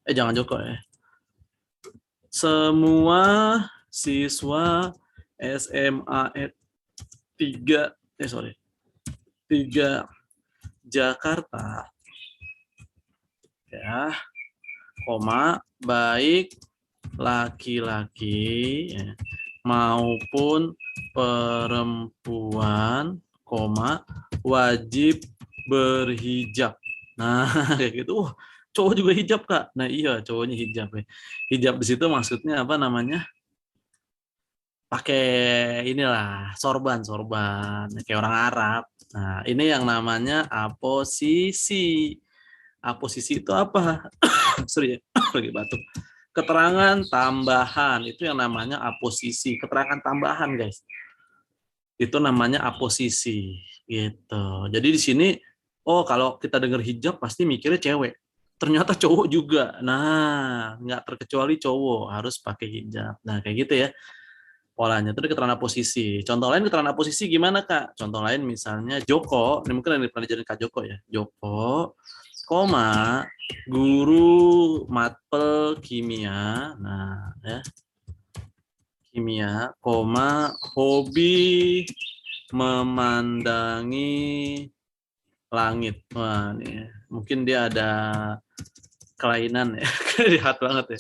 jangan Joko ya. Semua siswa SMA 3 Jakarta ya, koma baik laki-laki ya, maupun perempuan, koma wajib berhijab. Nah, kayak gitu. Cowok juga hijab, Kak. Nah, iya, cowoknya hijab ya. Hijab di situ maksudnya apa namanya? pakai inilah sorban kayak orang Arab. Nah, ini yang namanya aposisi. Aposisi itu apa? Sorry ya, lagi batuk. Keterangan tambahan itu yang namanya aposisi. Keterangan tambahan, guys. Itu namanya aposisi gitu. Jadi di sini kalau kita dengar hijab pasti mikirnya cewek. Ternyata cowok juga. Nah, nggak terkecuali cowok harus pakai hijab. Nah, kayak gitu ya polanya. Itu keterangan posisi. Contoh lain keterangan posisi gimana, Kak? Contoh lain misalnya Joko, ini mungkin yang pernah diajarin Kak Joko ya. Joko, koma, guru matpel kimia. Nah, ya. Kimia, koma, hobi memandangi langit. Wah, nih. Mungkin dia ada kelainan ya. Lihat banget ya.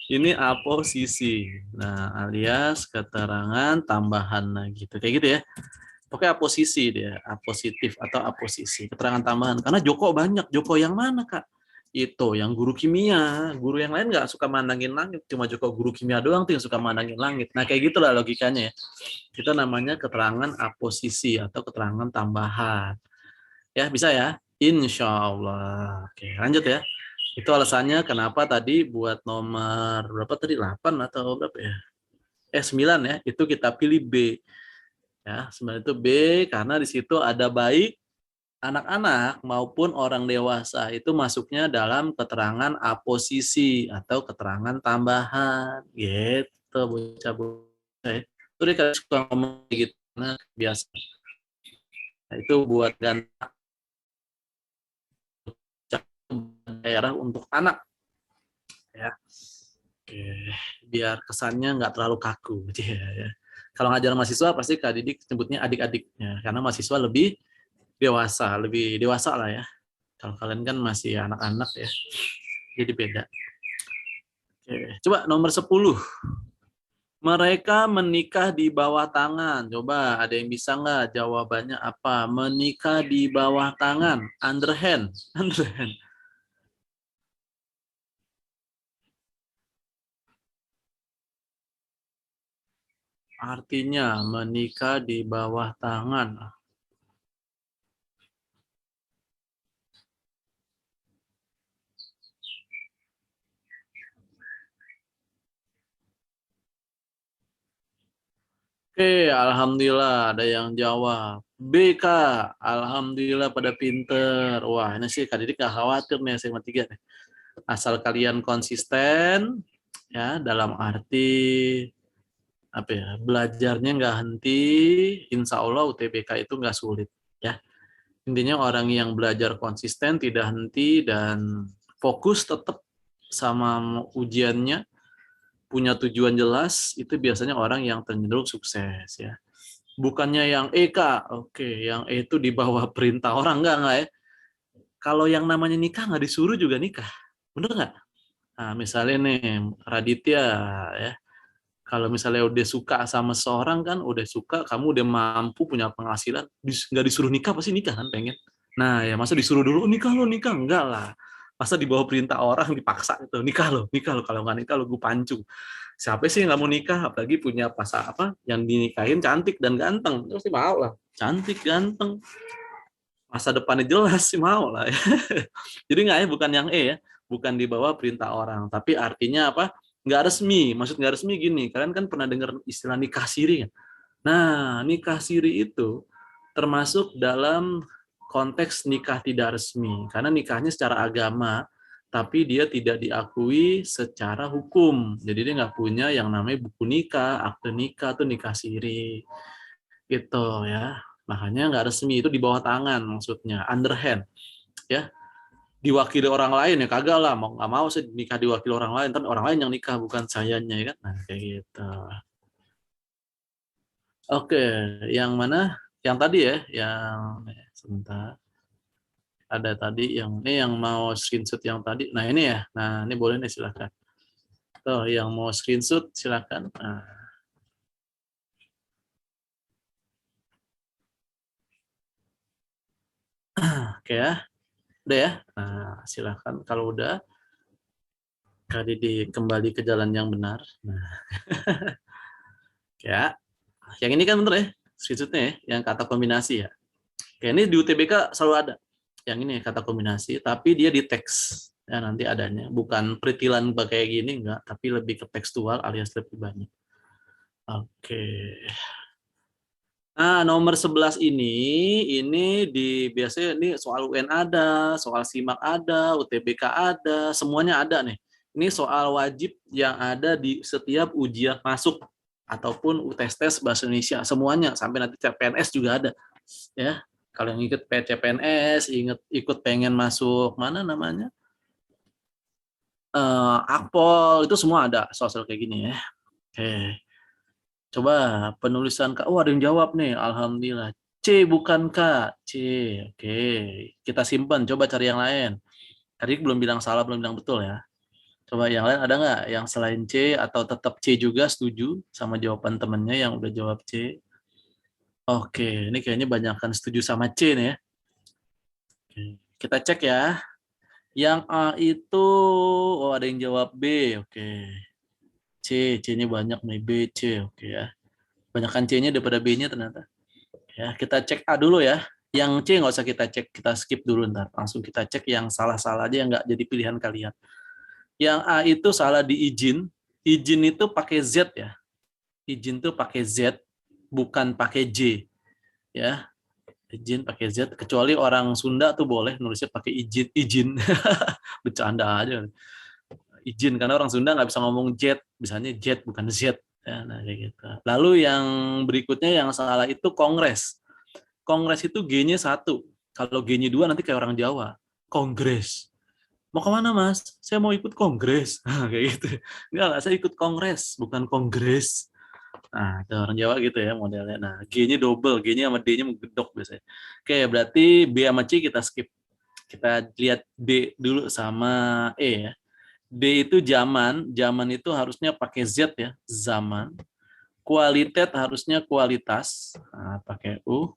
Ini aposisi. Nah, alias keterangan tambahan nah gitu. Kayak gitu ya. Pokoknya aposisi dia, apositif atau aposisi, keterangan tambahan. Karena Joko banyak. Joko yang mana, Kak? Itu yang guru kimia. Guru yang lain nggak suka mandangin langit. Cuma Joko guru kimia doang tuh yang suka mandangin langit. Nah, kayak gitulah logikanya ya. Itu namanya keterangan aposisi atau keterangan tambahan. Ya, bisa ya? Insya Allah. Oke, lanjut ya. Itu alasannya kenapa tadi buat nomor berapa tadi? 8 atau berapa ya? 9 ya. Itu kita pilih B. Ya, sebenarnya itu B karena di situ ada baik anak-anak maupun orang dewasa itu masuknya dalam keterangan aposisi atau keterangan tambahan. Gitu, bocah-bocah. Itu dia suka ngomong gitu. Nah, biasa. Nah, itu buat ganti daerah untuk anak ya. Oke, biar kesannya nggak terlalu kaku ya. Kalau ngajar mahasiswa pasti Kak Didik sebutnya adik-adiknya karena mahasiswa lebih dewasa lah ya. Kalau kalian kan masih anak-anak ya. Jadi beda. Oke, coba nomor 10. Mereka menikah di bawah tangan. Coba ada yang bisa nggak jawabannya apa? Menikah di bawah tangan. Underhand. Underhand. Artinya menikah di bawah tangan. Oke, alhamdulillah ada yang jawab. B, Kak. Alhamdulillah pada pinter. Wah, ini sih Kak Didik nggak khawatir nih SMA 3 nih. Asal kalian konsisten, ya dalam arti apa ya, belajarnya nggak henti, insya Allah UTBK itu nggak sulit. Ya, intinya orang yang belajar konsisten, tidak henti, dan fokus tetap sama ujiannya, punya tujuan jelas, itu biasanya orang yang cenderung sukses ya. Bukannya yang E, Kak. Oke, yang E itu di bawah perintah orang, enggak ya. Kalau yang namanya nikah nggak disuruh juga nikah. Bener nggak? Nah, misalnya nih, Raditya, ya. Kalau misalnya udah suka sama seorang kan, udah suka, kamu udah mampu punya penghasilan, nggak disuruh nikah, pasti nikah kan pengen. Nah, ya masa disuruh dulu, nikah lo, nikah. Enggak lah. Masa di bawah perintah orang dipaksa itu, nikah lo, nikah lo. Kalau nggak nikah lo, gue pancung. Siapa sih yang nggak mau nikah, apalagi punya pasal apa, yang dinikahin cantik dan ganteng. Pasti mau lah. Cantik, ganteng, masa depannya jelas sih mau lah ya. Jadi nggak ya, bukan yang E ya, bukan di bawah perintah orang, tapi artinya apa? Nggak resmi. Maksud nggak resmi gini, kalian kan pernah dengar istilah nikah siri kan? Nah, nikah siri itu termasuk dalam konteks nikah tidak resmi, karena nikahnya secara agama, tapi dia tidak diakui secara hukum. Jadi dia nggak punya yang namanya buku nikah, akte nikah, tuh nikah siri. Gitu ya. Makanya nggak resmi, itu di bawah tangan maksudnya, underhand. Ya, diwakili orang lain ya kagak lah, mau nggak mau sih nikah diwakili orang lain, kan orang lain yang nikah bukan sayanya ya kan. Nah, kayak gitu. Oke, yang mana? Yang tadi ya, yang sebentar. Ada tadi yang ini yang mau screenshot yang tadi. Nah, ini ya. Nah, ini boleh nih silakan. Tuh, yang mau screenshot silakan. Nah, oke ya. Udah ya. Nah, silakan kalau udah kali kembali ke jalan yang benar. Nah, Ya, yang ini kan bener ya, screenshotnya ya, yang kata kombinasi ya. Oke, ini di UTBK selalu ada. Yang ini kata kombinasi, tapi dia di teks. Ya, nanti adanya. Bukan peritilan kayak gini, enggak. Tapi lebih ke tekstual alias lebih banyak. Oke. Nah, nomor 11 ini biasanya ini soal UN ada, soal SIMAK ada, UTBK ada, semuanya ada nih. Ini soal wajib yang ada di setiap ujian masuk ataupun tes bahasa Indonesia, semuanya sampai nanti CPNS juga ada. Ya, kalau yang ikut CPNS, ikut pengen masuk mana namanya? Akpol itu semua ada soal kayak gini ya. Oke. Coba penulisan Kak. Oh, ada yang jawab nih. Alhamdulillah. C bukan Kak. C. Oke. Kita simpan. Coba cari yang lain. Tadi belum bilang salah, belum bilang betul ya. Coba yang lain ada nggak yang selain C atau tetap C juga setuju sama jawaban temennya yang udah jawab C? Oke, ini kayaknya banyakkan setuju sama C nih ya. Oke. Kita cek ya. Yang A itu, oh ada yang jawab B. Oke. C, C-nya banyak nih. B, C. Oke ya. Banyakkan C-nya daripada B-nya ternyata. Ya, kita cek A dulu ya. Yang C nggak usah kita cek, kita skip dulu ntar. Langsung kita cek yang salah-salah aja yang nggak jadi pilihan kalian. Yang A itu salah di izin. Izin itu pakai Z ya. Izin itu pakai Z, bukan pakai J. Ya, izin pakai Z. Kecuali orang Sunda tuh boleh nulisnya pakai izin. Izin. Bercanda aja. Izin, karena orang Sunda nggak bisa ngomong jet. Misalnya jet, bukan Z. Ya, nah, kayak gitu. Lalu yang berikutnya yang salah itu kongres. Kongres itu G-nya satu. Kalau G-nya dua nanti kayak orang Jawa. Kongres. Mau kemana mas? Saya mau ikut kongres. Kayak gitu. Enggak, saya ikut kongres, bukan kongres. Nah, itu orang Jawa gitu ya modelnya. Nah, G-nya double, G-nya sama D-nya menggedok biasanya. Oke, berarti B sama C kita skip. Kita lihat D dulu sama E ya. D itu zaman, zaman itu harusnya pakai Z ya, zaman. Kualitas harusnya kualitas, nah, pakai U.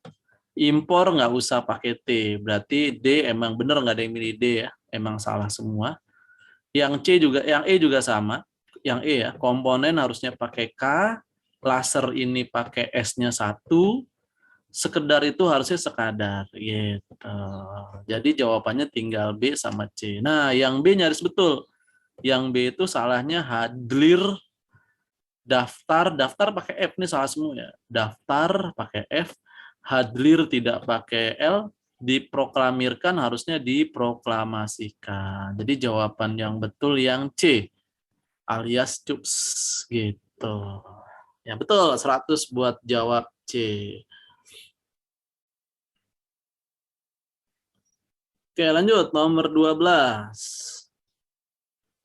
Impor nggak usah pakai T, berarti D emang bener nggak ada yang milih D ya, emang salah semua. Yang C juga, yang E juga sama, yang E ya, komponen harusnya pakai K, laser ini pakai S-nya satu, sekedar itu harusnya sekadar, gitu. Jadi jawabannya tinggal B sama C. Nah, yang B nyaris betul. Yang B itu salahnya hadlir daftar, daftar pakai F nih salah semua ya. Daftar pakai F, hadlir tidak pakai L, diproklamirkan harusnya diproklamasikan. Jadi jawaban yang betul yang C, alias cups gitu. Ya betul, 100 buat jawab C. Oke, lanjut nomor 12.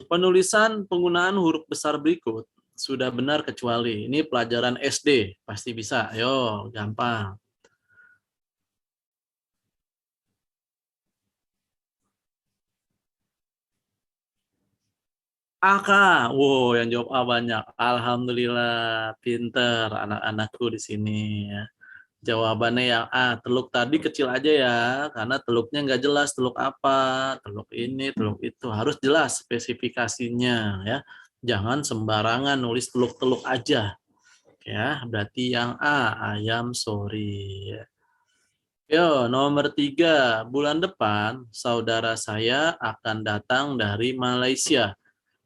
Penulisan penggunaan huruf besar berikut sudah benar kecuali. Ini pelajaran SD, pasti bisa. Ayo, gampang. AK, wow, yang jawab A banyak. Alhamdulillah, pinter anak-anakku di sini. Ya. Jawabannya yang A. Teluk tadi kecil aja ya, karena teluknya nggak jelas teluk apa, teluk ini, teluk itu. Harus jelas spesifikasinya ya. Jangan sembarangan nulis teluk-teluk aja. Ya, berarti yang A, ayam sorry. Yo, nomor 3. Bulan depan, saudara saya akan datang dari Malaysia.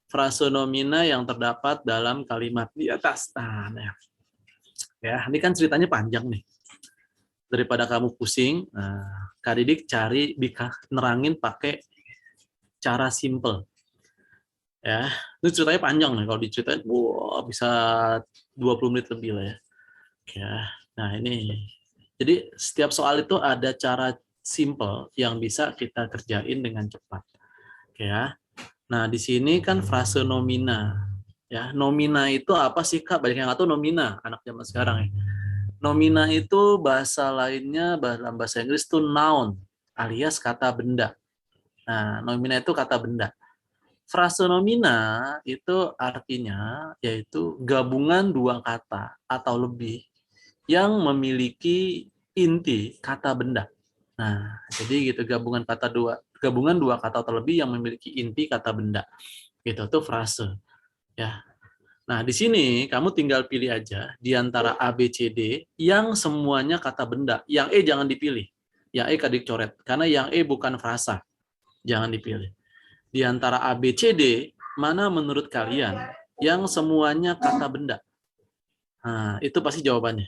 Frase nomina yang terdapat dalam kalimat di atas. Nah, ya, ini kan ceritanya panjang nih. Daripada kamu pusing, nah, Kak Didik cari nerangin pakai cara simple. Ya, itu ceritanya panjang nih. Kalau diceritain, wow, bisa 20 menit lebih lah ya. Ya, nah ini. Jadi setiap soal itu ada cara simple yang bisa kita kerjain dengan cepat. Ya. Nah, di sini kan frase nomina. Ya, nomina itu apa sih Kak? Banyak yang nggak tahu nomina, anak zaman sekarang ya. Nomina itu bahasa lainnya dalam bahasa Inggris itu noun, alias kata benda. Nah, nomina itu kata benda. Frase nomina itu artinya yaitu gabungan dua kata atau lebih yang memiliki inti kata benda. Nah, jadi gitu gabungan dua kata atau lebih yang memiliki inti kata benda. Itu tuh frase. Ya, Nah, di sini kamu tinggal pilih aja di antara A, B, C, D yang semuanya kata benda. Yang E jangan dipilih. Yang E kadik coret. Karena yang E bukan frasa. Jangan dipilih. Di antara A, B, C, D, mana menurut kalian yang semuanya kata benda? Nah, itu pasti jawabannya.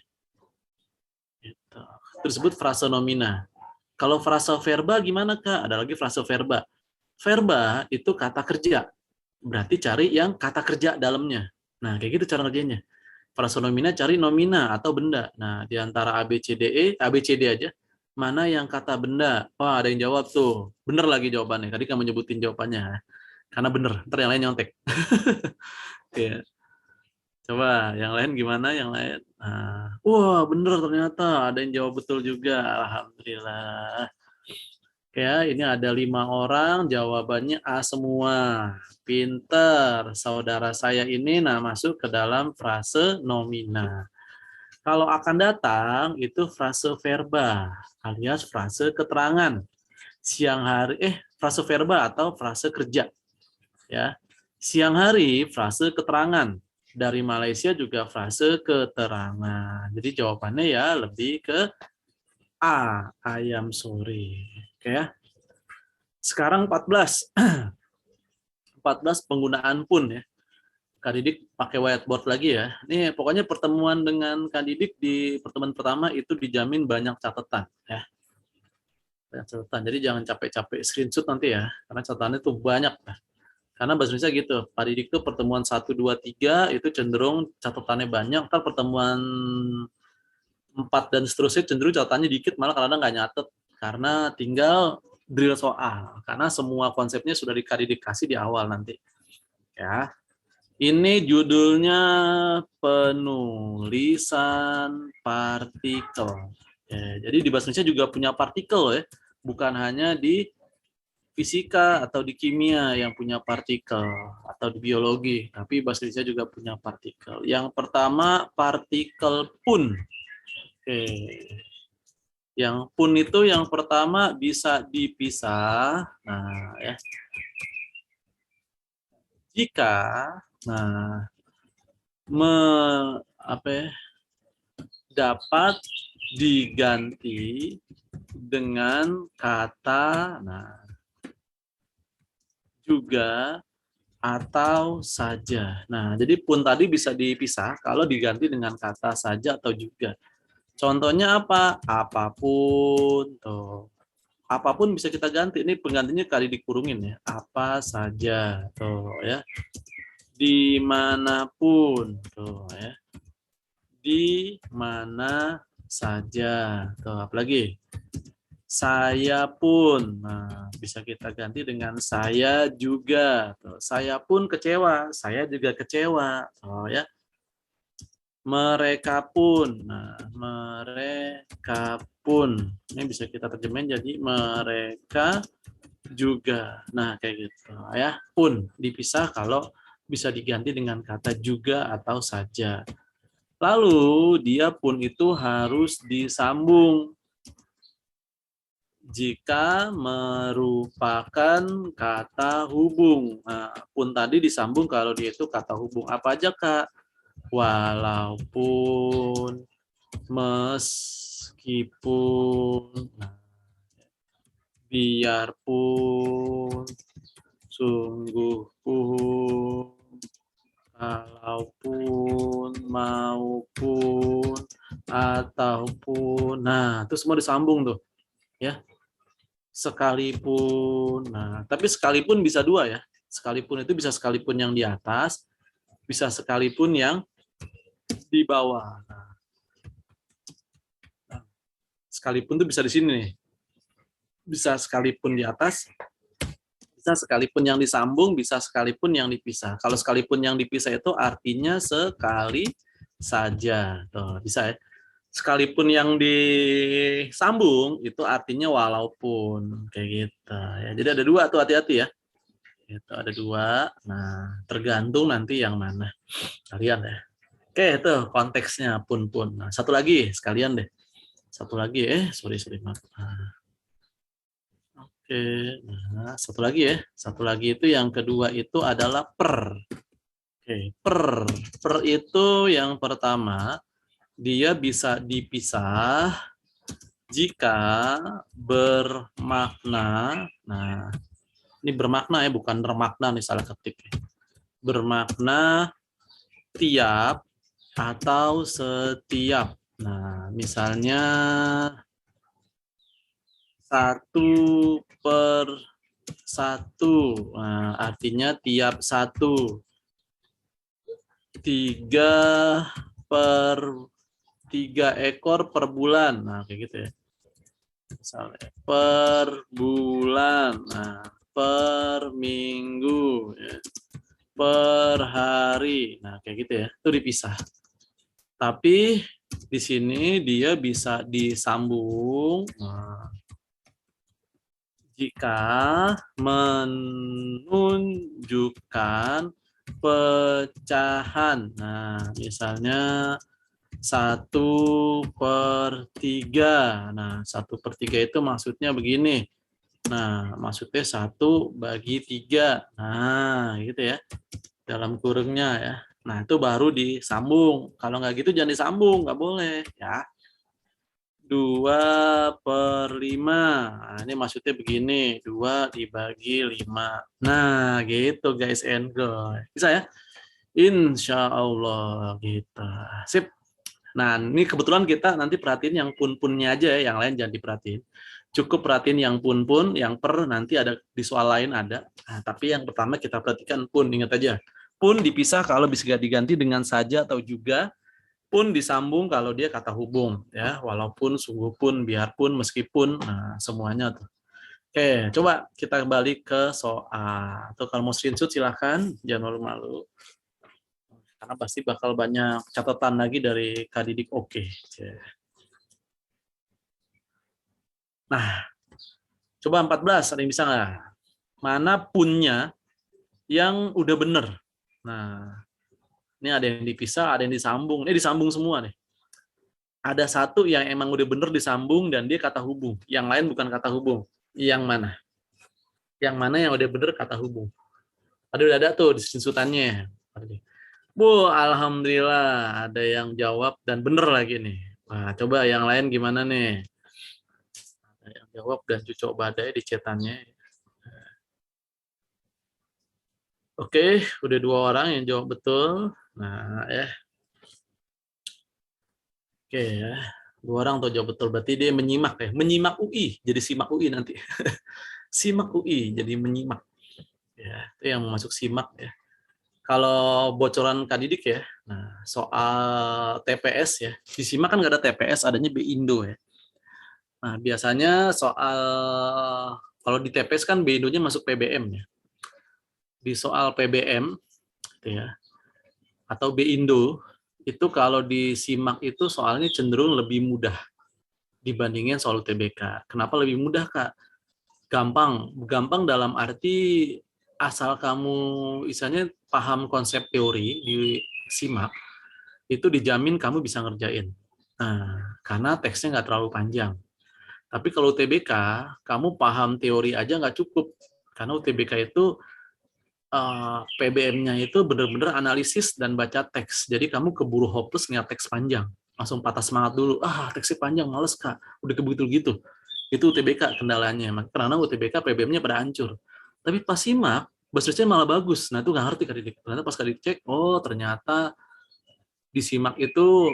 Gitu. Tersebut frasa nomina. Kalau frasa verba gimana, Kak? Ada lagi frasa verba. Verba itu kata kerja. Berarti cari yang kata kerja dalamnya. Nah, kayak gitu cara ngerjainnya. Frasa nomina cari nomina atau benda. Nah, di antara A, B, C, D, E, A, B, C, D aja. Mana yang kata benda? Wah, ada yang jawab tuh. Bener lagi jawabannya. Tadi kamu nyebutin jawabannya. Karena bener. Ntar yang lain nyontek. Oke. Coba yang lain gimana? Yang lain. Nah, wah, bener ternyata. Ada yang jawab betul juga. Alhamdulillah. Ya, ini ada 5 orang, jawabannya A semua. Pinter. Saudara saya ini nah masuk ke dalam frase nomina. Kalau akan datang, itu frase verba, alias frase keterangan. Siang hari, frase verba atau frase kerja. Ya. Siang hari, frase keterangan. Dari Malaysia juga frase keterangan. Jadi jawabannya ya lebih ke A, ayam sore. Oke ya. Sekarang 14. 14 penggunaan pun ya. Kak Didik pakai whiteboard lagi ya. Ini pokoknya pertemuan dengan Kak Didik di pertemuan pertama itu dijamin banyak catatan ya. Banyak catatan. Jadi jangan capek-capek screenshot nanti ya. Karena catatannya tuh banyak. Karena bahasa Indonesia gitu. Pak Didik tuh pertemuan 1, 2, 3 itu cenderung catatannya banyak. Ntar pertemuan 4 dan seterusnya cenderung catatannya dikit, malah kadang nggak nyatet. Karena tinggal drill soal. Karena semua konsepnya sudah dikasih di awal nanti. Ya. Ini judulnya penulisan partikel. Ya, jadi di bahasa Indonesia juga punya partikel ya, bukan hanya di fisika atau di kimia yang punya partikel atau di biologi, tapi bahasa Indonesia juga punya partikel. Yang pertama partikel pun. Oke. Yang pun itu yang pertama bisa dipisah. Nah, ya. Jika dapat diganti dengan kata juga atau saja. Nah, jadi pun tadi bisa dipisah kalau diganti dengan kata saja atau juga. Contohnya apa? Apapun. Tuh. Apapun bisa kita ganti. Ini penggantinya kali dikurungin ya. Apa saja. Tuh ya. Dimanapun. Tuh ya. Di mana saja. Tuh, apalagi? Saya pun. Nah, bisa kita ganti dengan saya juga. Tuh, saya pun kecewa. Saya juga kecewa. Oh ya. Mereka pun. Nah, mereka pun. Ini bisa kita terjemahin jadi mereka juga. Nah, kayak gitu ya. Pun dipisah kalau bisa diganti dengan kata juga atau saja. Lalu dia pun itu harus disambung jika merupakan kata hubung. Nah, pun tadi disambung kalau dia itu kata hubung. Apa aja, Kak? Walaupun, meskipun, biarpun, sungguh pun, kalaupun, maupun, ataupun. Nah, itu semua disambung tuh. Ya. Sekalipun. Nah, tapi sekalipun bisa dua ya. Sekalipun itu bisa sekalipun yang di atas, bisa sekalipun yang di bawah. Nah, sekalipun itu bisa di sini nih. Bisa sekalipun di atas, bisa sekalipun yang disambung, bisa sekalipun yang dipisah. Kalau sekalipun yang dipisah itu artinya sekali saja. Tuh, bisa ya. Sekalipun yang disambung itu artinya walaupun kayak gitu ya. Jadi ada dua tuh, hati-hati ya. Itu ada dua. Nah, tergantung nanti yang mana kalian ya. Oke, itu konteksnya pun. Nah, satu lagi sekalian deh. Satu lagi sorry maaf. Oke, nah satu lagi ya. Satu lagi itu yang kedua itu adalah per. Oke, per itu yang pertama, dia bisa dipisah jika bermakna. Nah, ini bermakna ya, bukan bermakna nih salah ketik. Bermakna tiap atau setiap. Nah, misalnya 1/1. Nah, artinya tiap 1. 3 ekor per bulan. Nah, kayak gitu ya. Misalnya per bulan. Nah, per minggu. Ya. Per hari. Nah, kayak gitu ya. Itu dipisah. Tapi di sini dia bisa disambung. Nah, jika menunjukkan pecahan. Nah, misalnya 1/3. Nah, 1/3 itu maksudnya begini. Nah, maksudnya 1/3. Nah, gitu ya. Dalam kurungnya ya. Nah, itu baru disambung. Kalau nggak gitu jangan disambung, nggak boleh ya. 2/5. Nah, ini maksudnya begini, 2 dibagi 5. Nah, gitu guys and girls. Bisa ya? Insya Allah gitu. Sip. Nah, ini kebetulan kita nanti perhatiin yang pun-punnya aja ya, yang lain jangan diperhatiin. Cukup perhatiin yang pun-pun, yang per nanti ada di soal lain ada. Nah, tapi yang pertama kita perhatikan pun, ingat aja. Pun dipisah kalau bisa diganti dengan saja atau juga, pun disambung kalau dia kata hubung ya, walaupun, sungguh pun, biarpun, meskipun, nah semuanya tuh. Oke, coba kita kembali ke soal. Atau kalau mau screenshot silahkan, jangan malu-malu. Karena pasti bakal banyak catatan lagi dari Kak Didik. Oke. Nah, coba 14, ada yang bisa nggak? Mana punnya yang udah bener? Nah, ini ada yang dipisah, ada yang disambung. Ini disambung semua nih. Ada satu yang emang udah bener disambung dan dia kata hubung. Yang lain bukan kata hubung. Yang mana? Yang mana yang udah bener kata hubung? Udah ada tuh di screenshot-annya. Bu, alhamdulillah ada yang jawab dan bener lagi nih. Nah, coba yang lain gimana nih? Ada yang jawab dan cucok badai di chatannya. Oke, udah 2 orang yang jawab betul. Nah, ya. Oke ya. 2 orang tuh jawab betul. Berarti dia menyimak ya. Menyimak UI. Jadi simak UI nanti. Simak UI. Jadi menyimak. Ya, itu yang masuk simak ya. Kalau bocoran Kak Didik ya, nah soal TPS ya, di SIMAK kan nggak ada TPS, adanya BINDO ya. Nah biasanya soal, kalau di TPS kan BINDO-nya masuk PBM ya. Di soal PBM, gitu ya, atau BINDO, itu kalau di SIMAK itu soalnya cenderung lebih mudah dibandingin soal UTBK. Kenapa lebih mudah, Kak? Gampang. Gampang dalam arti asal kamu misalnya paham konsep teori di SIMAK, itu dijamin kamu bisa ngerjain. Nah, karena teksnya nggak terlalu panjang. Tapi kalau UTBK, kamu paham teori aja nggak cukup. Karena UTBK itu PBM-nya itu benar-benar analisis dan baca teks. Jadi kamu keburu hopeless ngeliat teks panjang. Langsung patah semangat dulu. Ah, teksnya panjang, males Kak. Udah kebegitu gitu. Itu UTBK kendalanya. Karena UTBK PBM-nya pada hancur. Tapi pas simak, bahasa malah bagus. Nah, itu nggak ngerti Kak Didik. Ternyata pas Kak Didik cek, oh ternyata di simak itu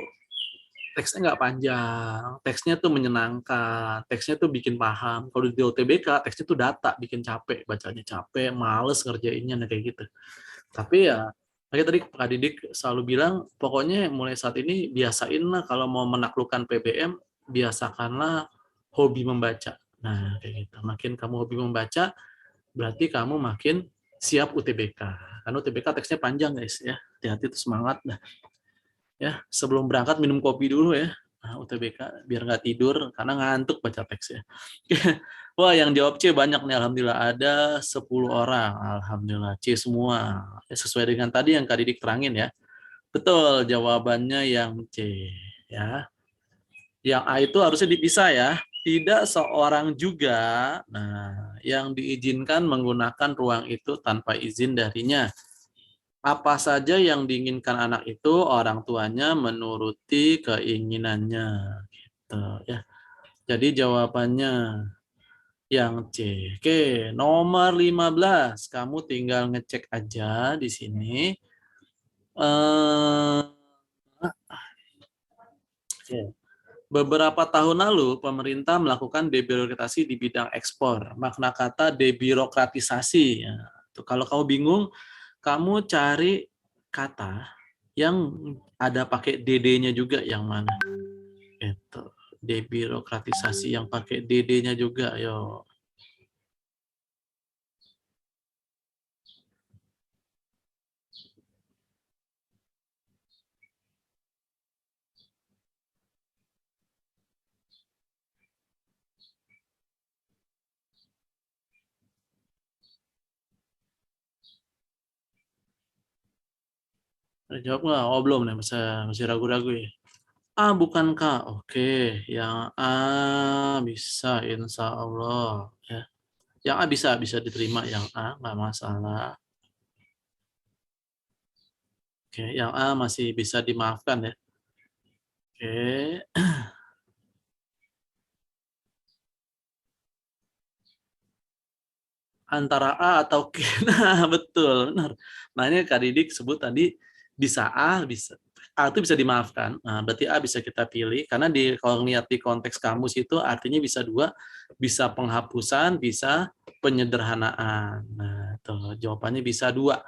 teksnya nggak panjang, teksnya tuh menyenangkan, teksnya tuh bikin paham. Kalau di OTBK, teksnya tuh data, bikin capek, bacanya capek, males ngerjainnya, nah kayak gitu. Tapi ya, kayak tadi Pak Didik selalu bilang, pokoknya mulai saat ini biasain lah kalau mau menaklukkan PBM, biasakanlah hobi membaca. Nah, kayak gitu. Makin kamu hobi membaca, berarti kamu makin siap UTBK. Karena UTBK teksnya panjang, guys ya. Hati-hati itu semangat dah. Ya, sebelum berangkat minum kopi dulu ya. Nah, UTBK biar nggak tidur karena ngantuk baca teks ya. Wah, yang jawab C banyak nih, alhamdulillah ada 10 orang. Alhamdulillah C semua. Ya, sesuai dengan tadi yang Kak Didik terangin ya. Betul, jawabannya yang C ya. Yang A itu harusnya dipisah ya. Tidak seorang juga nah yang diizinkan menggunakan ruang itu tanpa izin darinya. Apa saja yang diinginkan anak itu orang tuanya menuruti keinginannya gitu ya. Jadi jawabannya yang C. Oke, nomor 15. Kamu tinggal ngecek aja di sini. Eh, oke. Beberapa tahun lalu, pemerintah melakukan debirokratisasi di bidang ekspor. Makna kata debirokratisasi. Ya. Tuh, kalau kamu bingung, kamu cari kata yang ada pakai DD-nya juga yang mana. Itu. Debirokratisasi yang pakai DD-nya juga. Yo. Ada jawab nggak? Oh, belum nih, masih ragu-ragu ya. A bukan K. Oke, yang A bisa insya Allah. Ya. Yang A bisa diterima, yang A nggak masalah. Oke, yang A masih bisa dimaafkan ya. Oke, antara A atau K. Nah, betul, benar. Makanya Kak Didik sebut tadi bisa A, bisa A itu bisa dimaafkan. Nah, berarti A bisa kita pilih karena kalau ngeliat di konteks kamus itu artinya bisa dua, bisa penghapusan, bisa penyederhanaan. Nah, tuh jawabannya bisa dua.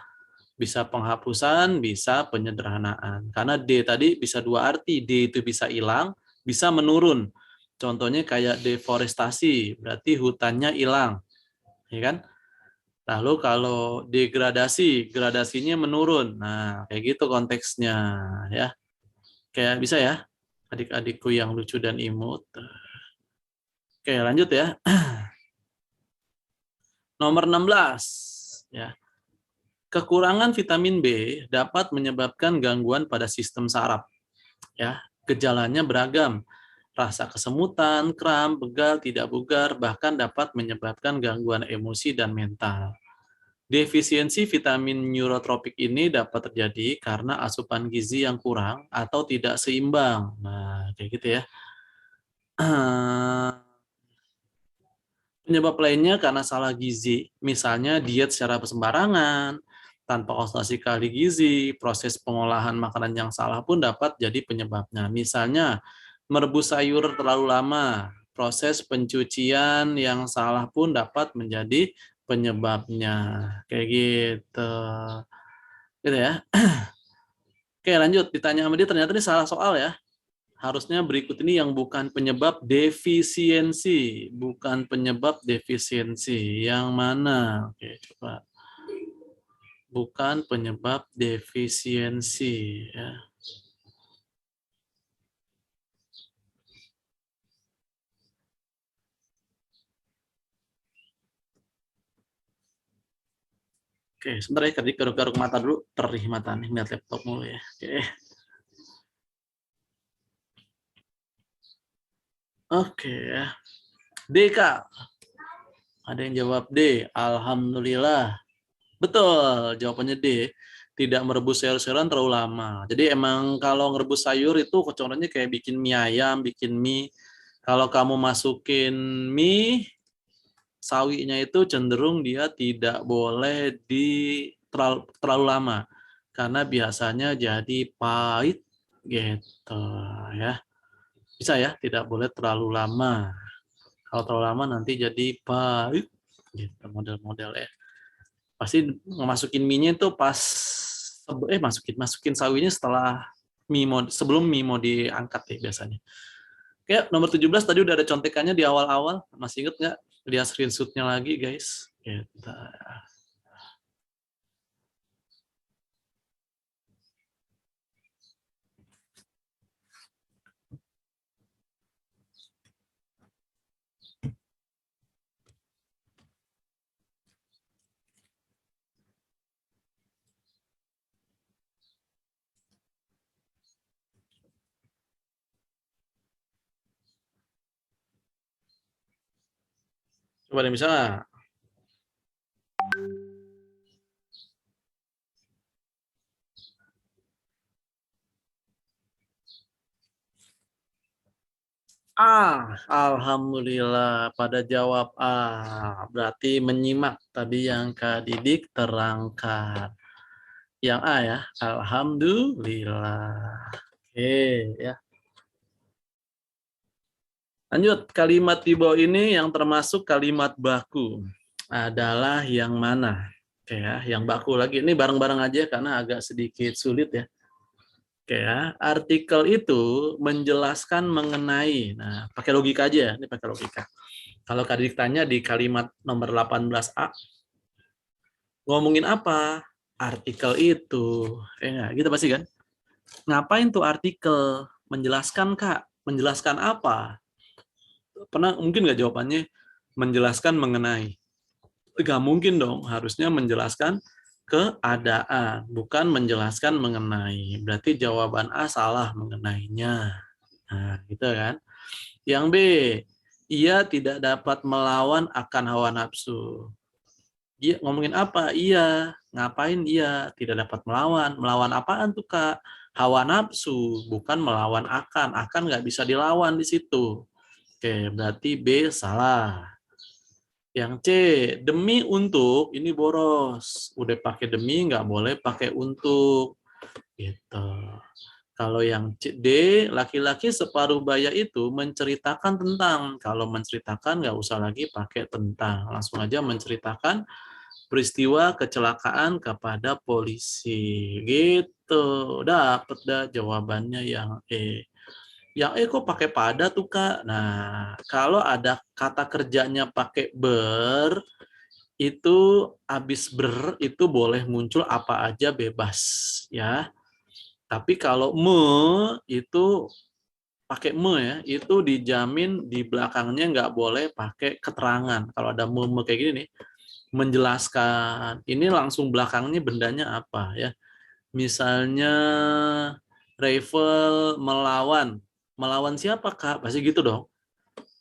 Bisa penghapusan, bisa penyederhanaan. Karena D tadi bisa dua arti. D itu bisa hilang, bisa menurun. Contohnya kayak deforestasi, berarti hutannya hilang, ya kan? Lalu kalau degradasi, gradasinya menurun. Nah, kayak gitu konteksnya, ya. Kayak bisa ya, adik-adikku yang lucu dan imut. Oke, lanjut ya. Nomor 16. Ya. Kekurangan vitamin B dapat menyebabkan gangguan pada sistem saraf. Ya, gejalanya beragam. Rasa kesemutan, kram, pegal, tidak bugar, bahkan dapat menyebabkan gangguan emosi dan mental. Defisiensi vitamin neurotropik ini dapat terjadi karena asupan gizi yang kurang atau tidak seimbang. Nah, kayak gitu ya. Penyebab lainnya karena salah gizi, misalnya diet secara sembarangan, tanpa konsentrasi kali gizi, proses pengolahan makanan yang salah pun dapat jadi penyebabnya. Misalnya, merebus sayur terlalu lama, proses pencucian yang salah pun dapat menjadi penyebabnya. Kayak gitu. Gitu ya. Oke, lanjut. Ditanya sama dia, ternyata ini salah soal ya. Harusnya berikut ini yang bukan penyebab defisiensi. Bukan penyebab defisiensi. Yang mana? Oke, coba. Bukan penyebab defisiensi. Ya. Oke, sebentar ya. Garuk-garuk mata dulu. Perih mata nih. Lihat laptop mulu ya. Oke. Oke ya. D, Kak. Ada yang jawab D. Alhamdulillah. Betul, jawabannya D. Tidak merebus sayur-sayuran terlalu lama. Jadi emang kalau ngerebus sayur itu kecontohnya kayak bikin mie ayam, bikin mie. Kalau kamu masukin mie, sawinya itu cenderung dia tidak boleh terlalu lama. Karena biasanya jadi pahit gitu ya. Bisa ya, tidak boleh terlalu lama. Kalau terlalu lama nanti jadi pahit gitu model-model ya. Pasti masukin mie-nya itu pas masukin sawinya setelah sebelum mie mau diangkat ya biasanya. Oke, nomor 17 tadi udah ada contekannya di awal-awal. Masih inget nggak? Lihat screenshot-nya lagi, guys. Gitu. Coba ada yang bisa nggak? Alhamdulillah pada jawab A. Berarti menyimak tadi yang Kak Didik terangkan. Yang A ya, alhamdulillah. Oke ya. Lanjut, kalimat di bawah ini yang termasuk kalimat baku adalah yang mana? Oke ya, yang baku lagi. Ini bareng-bareng aja karena agak sedikit sulit ya. Oke ya, artikel itu menjelaskan mengenai. Nah, pakai logika aja ya, ini pakai logika. Kalau Kak tanya di kalimat nomor 18A, ngomongin apa? Artikel itu. Ya, gitu pasti kan? Ngapain tuh artikel? Menjelaskan, Kak. Menjelaskan apa? Pernah mungkin nggak jawabannya menjelaskan mengenai? Nggak mungkin dong, harusnya menjelaskan keadaan, bukan menjelaskan mengenai. Berarti jawaban A salah mengenainya. Nah, gitu kan. Yang B, ia tidak dapat melawan akan hawa nafsu. Dia ngomongin apa? Iya. Ngapain iya? Tidak dapat melawan. Melawan apaan tuh, Kak? Hawa nafsu, bukan melawan akan. Akan nggak bisa dilawan di situ. Oke, berarti B salah. Yang C, demi untuk, ini boros. Udah pakai demi, nggak boleh pakai untuk. Gitu. Kalau yang D, laki-laki separuh baya itu menceritakan tentang. Kalau menceritakan, nggak usah lagi pakai tentang. Langsung aja menceritakan peristiwa kecelakaan kepada polisi. Gitu. Dapat dah jawabannya yang E. Yang kok pakai pada tuh, Kak? Nah, kalau ada kata kerjanya pakai ber, itu habis ber itu boleh muncul apa aja bebas ya. Tapi kalau me itu pakai me ya, itu dijamin di belakangnya nggak boleh pakai keterangan. Kalau ada me kayak gini nih, menjelaskan. Ini langsung belakangnya bendanya apa ya. Misalnya Rival melawan. Melawan siapa, Kak? Pasti gitu dong.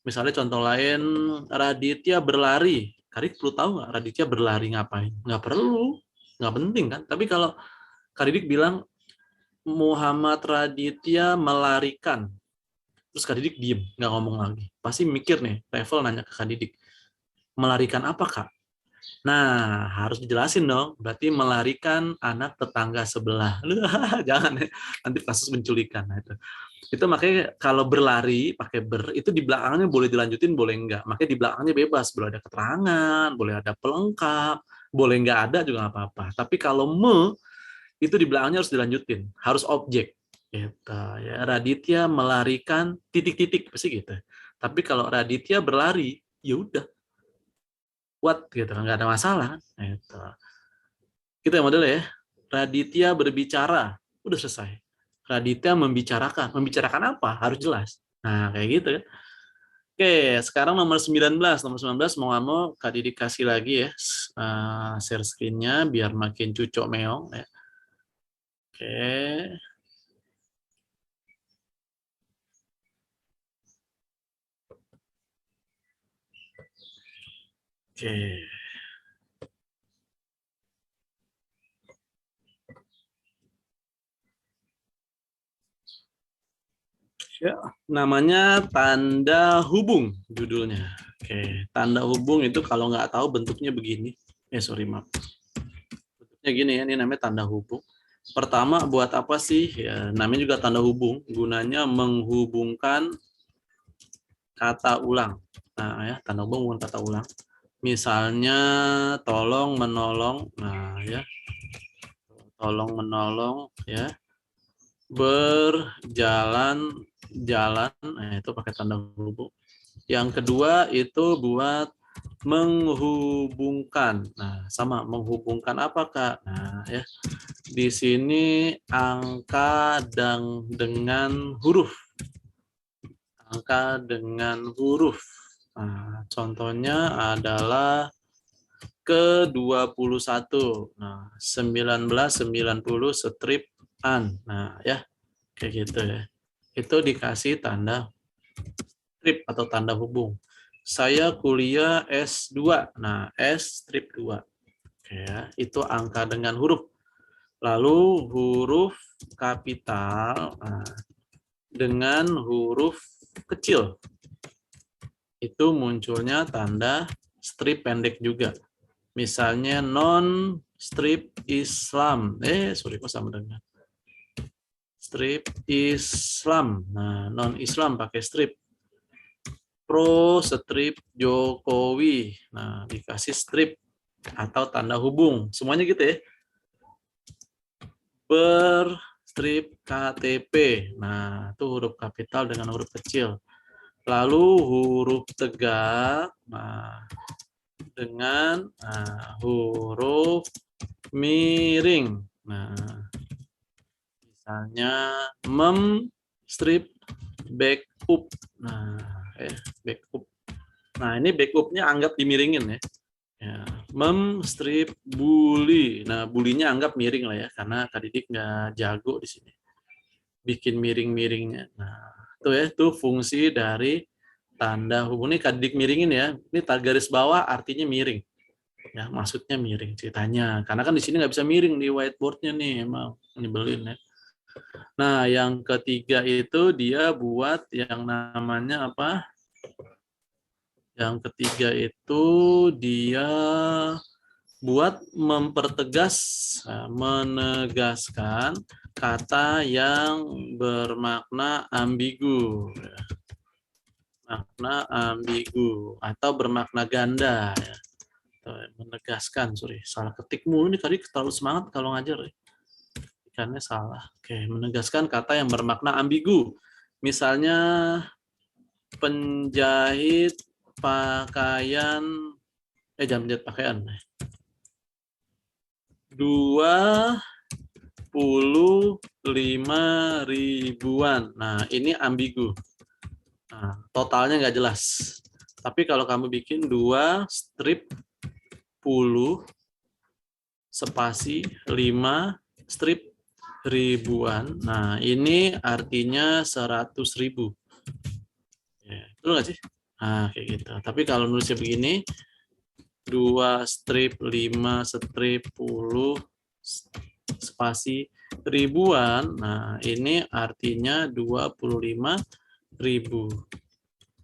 Misalnya contoh lain, Raditya berlari. Karik perlu tahu nggak Raditya berlari ngapain? Nggak perlu, nggak penting kan. Tapi kalau Karidik bilang Muhammad Raditya melarikan, terus Karidik diem, nggak ngomong lagi. Pasti mikir nih, Revel nanya ke Karidik, melarikan apa, Kak? Nah, harus dijelasin dong. Berarti melarikan anak tetangga sebelah. Jangan ya, nanti kasus penculikan. Nah, itu makanya kalau berlari pakai ber itu di belakangnya boleh dilanjutin boleh enggak, makanya di belakangnya bebas, boleh ada keterangan, boleh ada pelengkap, boleh enggak ada juga nggak apa-apa. Tapi kalau me itu di belakangnya harus dilanjutin, harus objek gitu ya. Raditya melarikan titik-titik pasti gitu. Tapi kalau Raditya berlari ya udah what gitu, nggak ada masalah gitu. Kita modelnya ya, Raditya berbicara udah selesai. Raditya membicarakan. Membicarakan apa? Harus jelas. Nah, kayak gitu kan. Oke, sekarang nomor 19. Nomor 19 mau nggak mau Kak Didik kasih lagi ya share screen-nya biar makin cucok meong ya. Oke. Oke. Ya, namanya tanda hubung judulnya. Oke, tanda hubung itu kalau nggak tahu bentuknya begini. Sorry maaf. Bentuknya gini ya, ini namanya tanda hubung. Pertama buat apa sih? Ya, namanya juga tanda hubung. Gunanya menghubungkan kata ulang. Nah, ya, tanda hubung bukan kata ulang. Misalnya tolong menolong. Nah, ya. Tolong menolong ya. Berjalan jalan. Nah, itu pakai tanda hubung. Yang kedua itu buat menghubungkan. Nah, sama menghubungkan apa, Kak? Nah, ya. Di sini angka dan dengan huruf. Angka dengan huruf. Nah, contohnya adalah ke-21. Nah, 1990 strip an. Nah, ya, kayak gitu ya. Itu dikasih tanda strip atau tanda hubung. Saya kuliah S2. Nah, S strip 2. Oke, ya. Itu angka dengan huruf. Lalu huruf kapital nah, dengan huruf kecil, itu munculnya tanda strip pendek juga. Misalnya non strip Islam. Sorry, kok sama dengan strip Islam. Nah, non Islam pakai strip. Pro strip Jokowi. Nah, dikasih strip atau tanda hubung. Semuanya gitu ya. Berstrip KTP. Nah, itu huruf kapital dengan huruf kecil. Lalu huruf tegak, nah, dengan huruf miring. Nah, misalnya strip backup. Nah, backup. Nah, ini backupnya anggap dimiringin ya. Strip bully. Nah, bulinya anggap miring lah ya, karena Kak Didik nggak jago di sini. Bikin miring-miringnya. Nah, itu fungsi dari tanda hubung. Ini Kak Didik miringin ya. Ini garis bawah artinya miring. Ya, maksudnya miring ceritanya. Karena kan di sini nggak bisa miring di whiteboardnya nih, emang nyebelin ya. Nah, yang ketiga itu dia buat yang namanya apa? Yang ketiga itu dia buat mempertegas, menegaskan kata yang bermakna ambigu. Makna ambigu atau bermakna ganda. Ya. Menegaskan, salah ketik mulu nih, tadi terlalu semangat kalau ngajar. Ikannya salah. Oke, menegaskan kata yang bermakna ambigu. Misalnya penjahit pakaian, jangan penjahit pakaian. 25 ribuan. Nah, ini ambigu. Nah, totalnya nggak jelas. Tapi kalau kamu bikin 2 strip 10 spasi 5 strip ribuan. Nah, ini artinya 100.000. Ya, betul nggak sih? Nah, kayak gitu. Tapi kalau nulisnya begini, 2 strip 5 strip 10 spasi ribuan. Nah, ini artinya 25.000.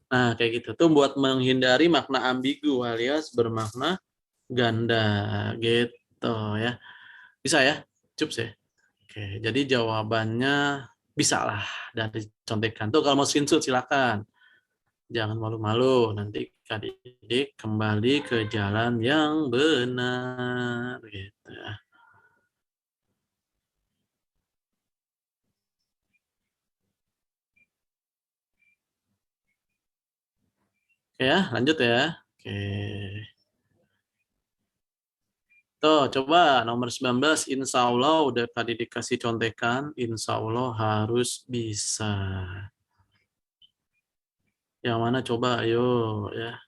Nah, kayak gitu. Tuh buat menghindari makna ambigu alias bermakna ganda gitu ya. Bisa ya? Cups ya? Oke, jadi jawabannya bisa lah dari contekan. Tuh kalau mau screenshot silakan. Jangan malu-malu, nanti Kak Didik kembali ke jalan yang benar gitu ya. Oke ya, lanjut ya. Oke. Tuh, coba nomor 19, insya Allah udah tadi dikasih contekan, insya Allah harus bisa. Yang mana coba, ayo ya.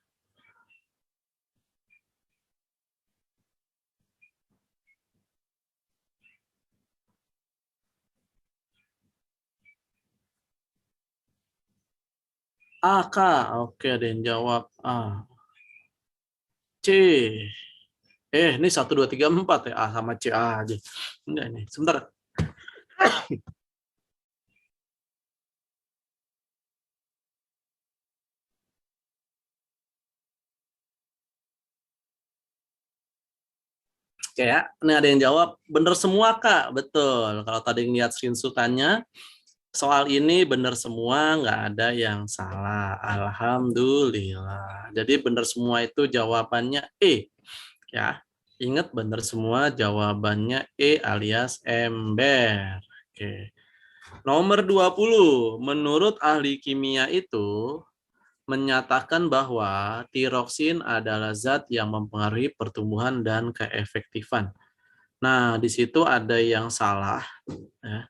A, K, oke ada yang jawab A. C. Ini 1, 2, 3, 4 ya. A sama C aja. Enggak nih, sebentar. Oke ya, ini ada yang jawab, bener semua Kak, betul. Kalau tadi lihat screenshotannya, soal ini bener semua, nggak ada yang salah. Alhamdulillah. Jadi bener semua itu jawabannya E. Ya, ingat bener semua jawabannya E alias ember. Oke. Nomor 20, menurut ahli kimia itu, menyatakan bahwa tiroksin adalah zat yang mempengaruhi pertumbuhan dan keefektifan. Nah, di situ ada yang salah. Ya.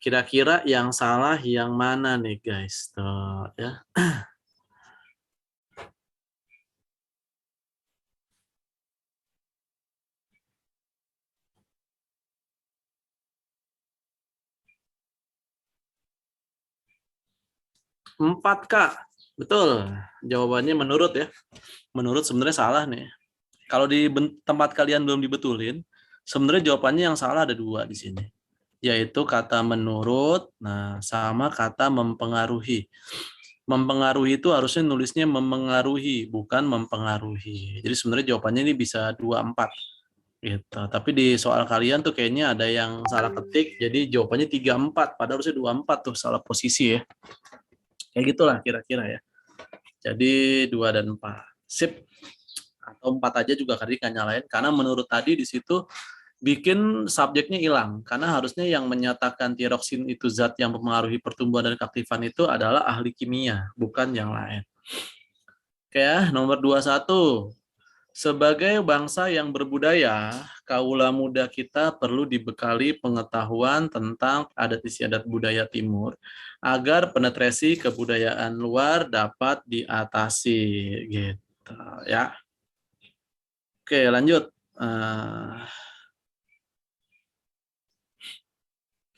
Kira-kira yang salah yang mana nih, guys? Tuh, ya. Empat, Kak. Betul. Jawabannya menurut ya. Menurut sebenarnya salah nih. Kalau di tempat kalian belum dibetulin, sebenarnya jawabannya yang salah ada 2 di sini. yaitu kata menurut, nah sama kata mempengaruhi. Mempengaruhi itu harusnya nulisnya memengaruhi, bukan mempengaruhi. Jadi sebenarnya jawabannya ini bisa 24 gitu. Tapi di soal kalian tuh kayaknya ada yang salah ketik, jadi jawabannya 34, padahal harusnya 24 tuh, salah posisi ya. Kayak gitulah kira-kira ya. Jadi 2 dan 4. Sip. Atau 4 aja juga tadi kan nyalain, karena menurut tadi di situ bikin subjeknya hilang, karena harusnya yang menyatakan tiroksin itu zat yang mempengaruhi pertumbuhan dan keaktifan itu adalah ahli kimia, bukan yang lain. Oke ya, nomor 21. Sebagai bangsa yang berbudaya, kaula muda kita perlu dibekali pengetahuan tentang adat istiadat budaya timur agar penetrasi kebudayaan luar dapat diatasi gitu ya. Oke, lanjut.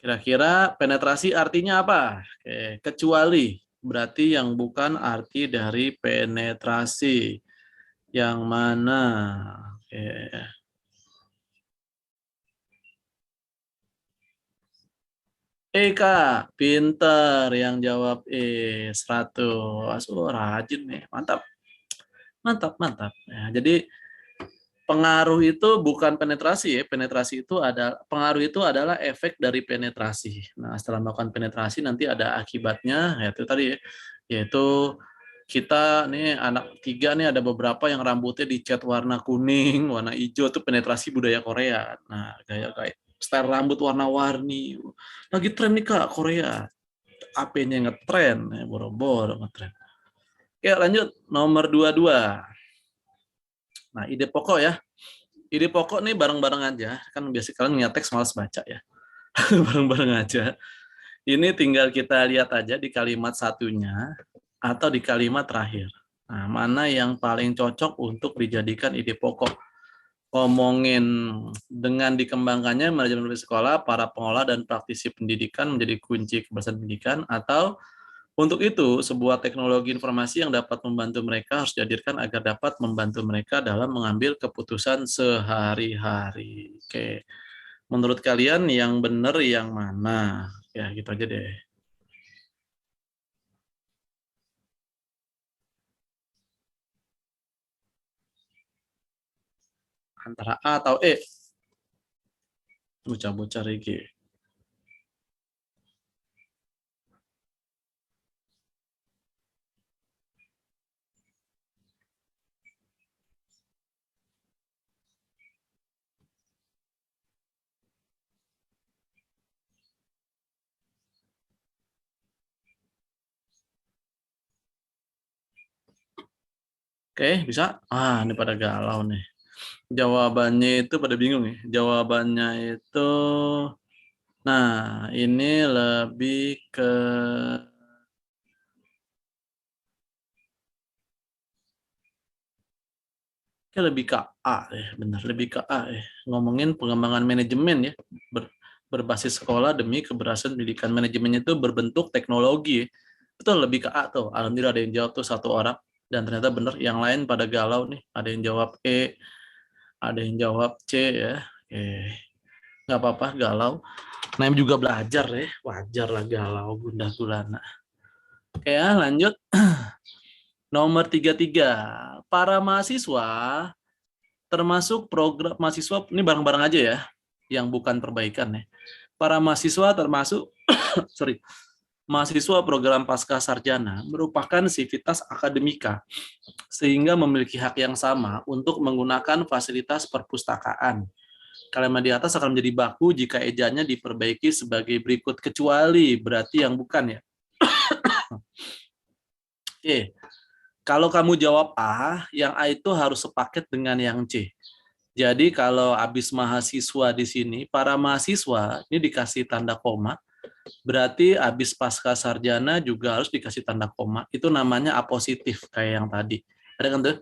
Kira-kira penetrasi artinya apa? Oke, kecuali berarti yang bukan arti dari penetrasi. Yang mana? Oke. Kak, pinter yang jawab 100. Oh, rajin nih, mantap. Mantap, mantap. Ya, jadi pengaruh itu bukan penetrasi ya. Penetrasi itu ada pengaruh itu adalah efek dari penetrasi. Nah, setelah melakukan penetrasi nanti ada akibatnya, yaitu tadi ya, yaitu kita nih anak 3 nih ada beberapa yang rambutnya dicat warna kuning, warna hijau, itu penetrasi budaya Korea. Nah, kayak style rambut warna-warni. Lagi tren nih Kak Korea. AP-nya ngetren, ya, boro-boro ngetren. Ya, lanjut nomor 22. Nah, ide pokok ya. Ide pokok nih bareng-bareng aja. Kan biasa kalian ngeliat teks malas baca ya. Bareng-bareng aja. Ini tinggal kita lihat aja di kalimat satunya atau di kalimat terakhir. Nah, mana yang paling cocok untuk dijadikan ide pokok? Ngomongin dengan dikembangkannya manajemen sekolah, para pengolah dan praktisi pendidikan menjadi kunci keberhasilan pendidikan, atau untuk itu, sebuah teknologi informasi yang dapat membantu mereka harus dihadirkan agar dapat membantu mereka dalam mengambil keputusan sehari-hari. Oke, menurut kalian yang benar yang mana? Ya, gitu aja deh. Antara A atau E. Bocah-bocah reggae. Oke, bisa? Ah, ini pada galau nih. Jawabannya itu pada bingung ya. Jawabannya itu, nah ini lebih ke kayak lebih ke A ya, benar lebih ke A ya. Ngomongin pengembangan manajemen ya, berbasis sekolah demi keberhasilan pendidikan, manajemennya itu berbentuk teknologi ya. Betul, lebih ke A tuh. Alhamdulillah ada yang jawab tuh 1 orang dan ternyata benar. Yang lain pada galau nih. Ada yang jawab E, ada yang jawab C ya. Nggak apa-apa galau. Nah, juga belajar ya, wajar lah galau gundah gulana. Oke ya, lanjut. Nomor 33. Para mahasiswa termasuk program mahasiswa, ini bareng-bareng aja ya, yang bukan perbaikan ya. Para mahasiswa termasuk sorry, mahasiswa program pasca sarjana merupakan sivitas akademika sehingga memiliki hak yang sama untuk menggunakan fasilitas perpustakaan. Kalimat di atas akan menjadi baku jika ejanya diperbaiki sebagai berikut, kecuali berarti yang bukan ya. Oke, kalau kamu jawab A, yang A itu harus sepaket dengan yang C. Jadi kalau habis mahasiswa di sini, para mahasiswa ini dikasih tanda koma, berarti habis pasca sarjana juga harus dikasih tanda koma. Itu namanya apositif kayak yang tadi. Ada kan tuh?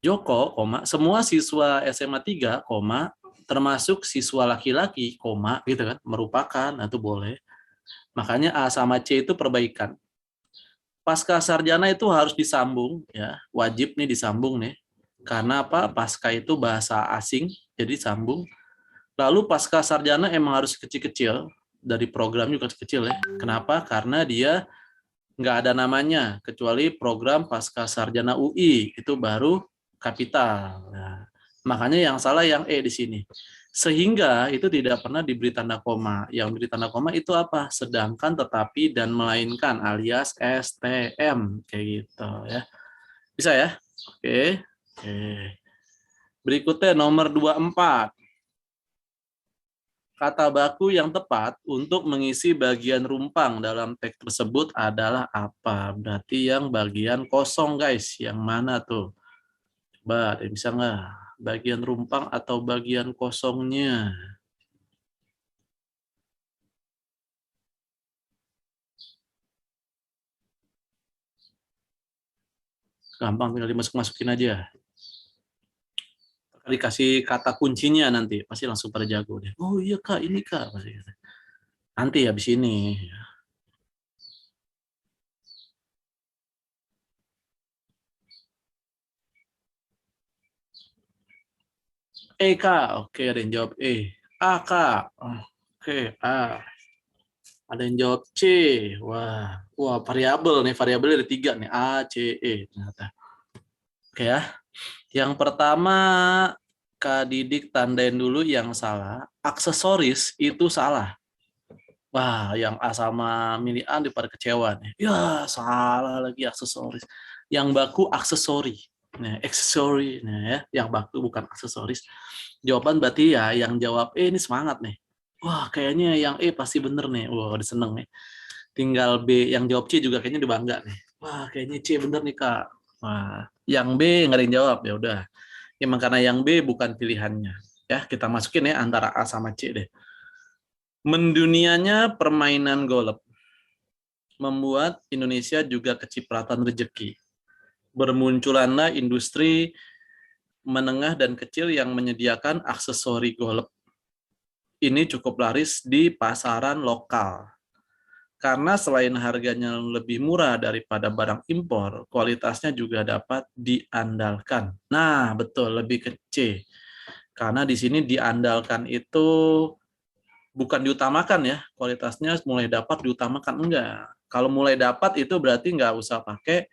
Joko, koma, semua siswa SMA 3, koma, termasuk siswa laki-laki, koma, gitu kan, merupakan, nah itu boleh. Makanya A sama C itu perbaikan. Pasca sarjana itu harus disambung, ya, wajib nih disambung nih. Karena apa? Pasca itu bahasa asing, jadi sambung. Lalu pasca sarjana emang harus kecil-kecil, dari program juga kecil ya. Kenapa? Karena dia nggak ada namanya, kecuali program pasca sarjana UI, itu baru kapital. Nah, makanya yang salah yang E di sini. Sehingga itu tidak pernah diberi tanda koma. Yang diberi tanda koma itu apa? Sedangkan, tetapi, dan melainkan, alias STM. Kayak gitu ya. Bisa ya? Oke. Oke. Berikutnya nomor 24. Kata baku yang tepat untuk mengisi bagian rumpang dalam teks tersebut adalah apa? Berarti yang bagian kosong, guys. Yang mana tuh? Coba, ada yang bisa nggak? Bagian rumpang atau bagian kosongnya? Gampang, tinggal dimasukin aja. Dikasih kata kuncinya nanti, pasti langsung pada jago deh. Oh iya Kak, ini Kak. Pasti. Nanti habis ini. Kak. Oke, ada yang jawab E. A Kak. Oke, A. Ada yang jawab C. Wah, variabel nih, variabelnya ada 3 nih, A, C, E ternyata. Oke ya. Yang pertama, Kak Didik tandain dulu yang salah. Aksesoris itu salah. Wah, yang A sama milih A pada kecewa nih. Ya, salah lagi aksesoris. Yang baku aksesori. Nah, aksesori. Nah, ya, yang baku bukan aksesoris. Jawaban berarti ya, yang jawab E ini semangat nih. Wah, kayaknya yang E pasti bener nih. Wah, udah seneng nih. Tinggal B, yang jawab C juga kayaknya udah bangga nih. Wah, kayaknya C bener nih, Kak. Wah, yang B nggak ada yang jawab. Ya udah. Emang karena yang B bukan pilihannya. Ya, kita masukin ya antara A sama C deh. Mendunianya permainan golf membuat Indonesia juga kecipratan rezeki. Bermunculanlah industri menengah dan kecil yang menyediakan aksesori golf. Ini cukup laris di pasaran lokal. Karena selain harganya lebih murah daripada barang impor, kualitasnya juga dapat diandalkan. Nah, betul, lebih ke C. Karena di sini diandalkan itu bukan diutamakan ya, kualitasnya mulai dapat diutamakan, enggak. Kalau mulai dapat itu berarti nggak usah pakai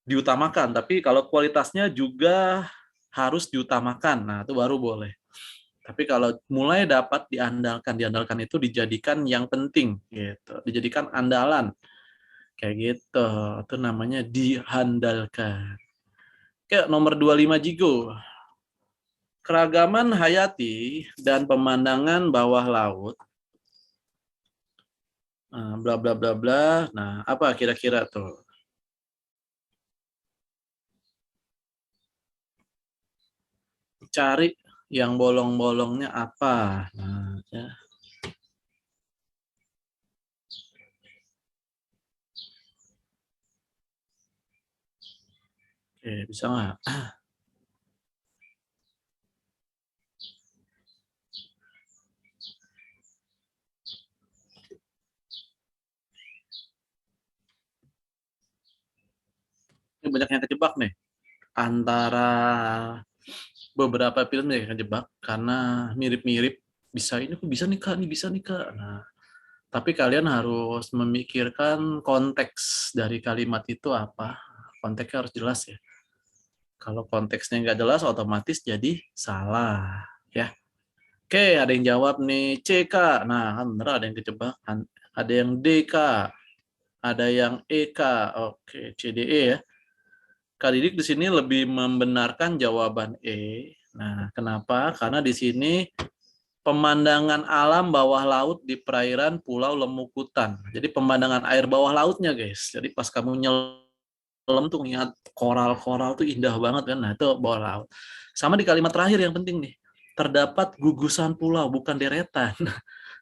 diutamakan, tapi kalau kualitasnya juga harus diutamakan, nah itu baru boleh. Tapi kalau mulai dapat diandalkan, diandalkan itu dijadikan yang penting, gitu, dijadikan andalan, kayak gitu, itu namanya diandalkan. Oke, nomor 25 Jigo. Keragaman hayati dan pemandangan bawah laut, bla bla bla bla. Nah, apa kira-kira tuh? Cari yang bolong-bolongnya apa. Nah, ya. Oke, bisa nggak? Ini banyak yang kejebak nih. Antara beberapa film yang kejebak karena mirip-mirip. Bisa ini kok bisa nih Kak, ini bisa nih Kak. Nah, tapi kalian harus memikirkan konteks dari kalimat itu apa. Konteksnya harus jelas ya. Kalau konteksnya nggak jelas, otomatis jadi salah. Ya. Oke, ada yang jawab nih C, Kak. Nah, kan bener ada yang kejebak. Ada yang D, Kak. Ada yang E, Kak. Oke, C, D, E ya. Kak Didik di sini lebih membenarkan jawaban E. Nah, kenapa? Karena di sini pemandangan alam bawah laut di perairan Pulau Lemukutan. Jadi pemandangan air bawah lautnya, guys. Jadi pas kamu nyelam tuh lihat koral-koral tuh indah banget kan. Nah, itu bawah laut. Sama di kalimat terakhir yang penting nih. Terdapat gugusan pulau, bukan deretan.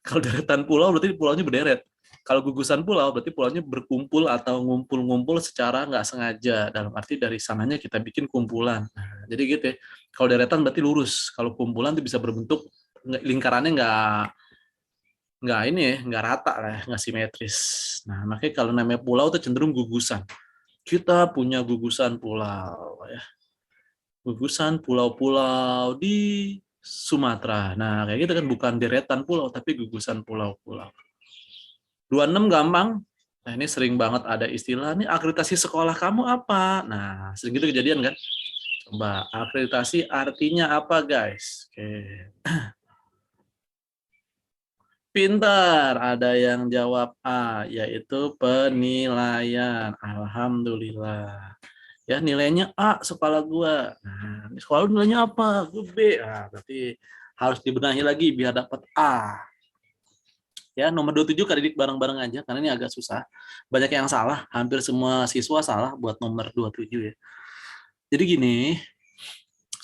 Kalau deretan pulau berarti pulaunya berderet. Kalau gugusan pulau berarti pulaunya berkumpul atau ngumpul-ngumpul secara nggak sengaja. Dalam arti dari sananya kita bikin kumpulan. Nah, jadi gitu ya. Kalau deretan berarti lurus. Kalau kumpulan itu bisa berbentuk lingkarannya nggak ini ya, nggak rata lah, nggak simetris. Nah, makanya kalau namanya pulau itu cenderung gugusan. Kita punya gugusan pulau ya. Gugusan pulau-pulau di Sumatera. Nah, kayak gitu kan, bukan deretan pulau, tapi gugusan pulau-pulau. 26 gampang. Nah, ini sering banget ada istilah, nih akreditasi sekolah kamu apa? Nah, sering gitu kejadian kan? Coba, akreditasi artinya apa, guys? Oke. Pintar, ada yang jawab A, yaitu penilaian. Alhamdulillah. Ya, nilainya A sekolah gua. Nah, di sekolah lu nilainya apa? Gue B. Nah, berarti harus dibenahi lagi biar dapat A. Ya, nomor 27 Kak bareng-bareng aja karena ini agak susah. Banyak yang salah, hampir semua siswa salah buat nomor 27 ya. Jadi gini,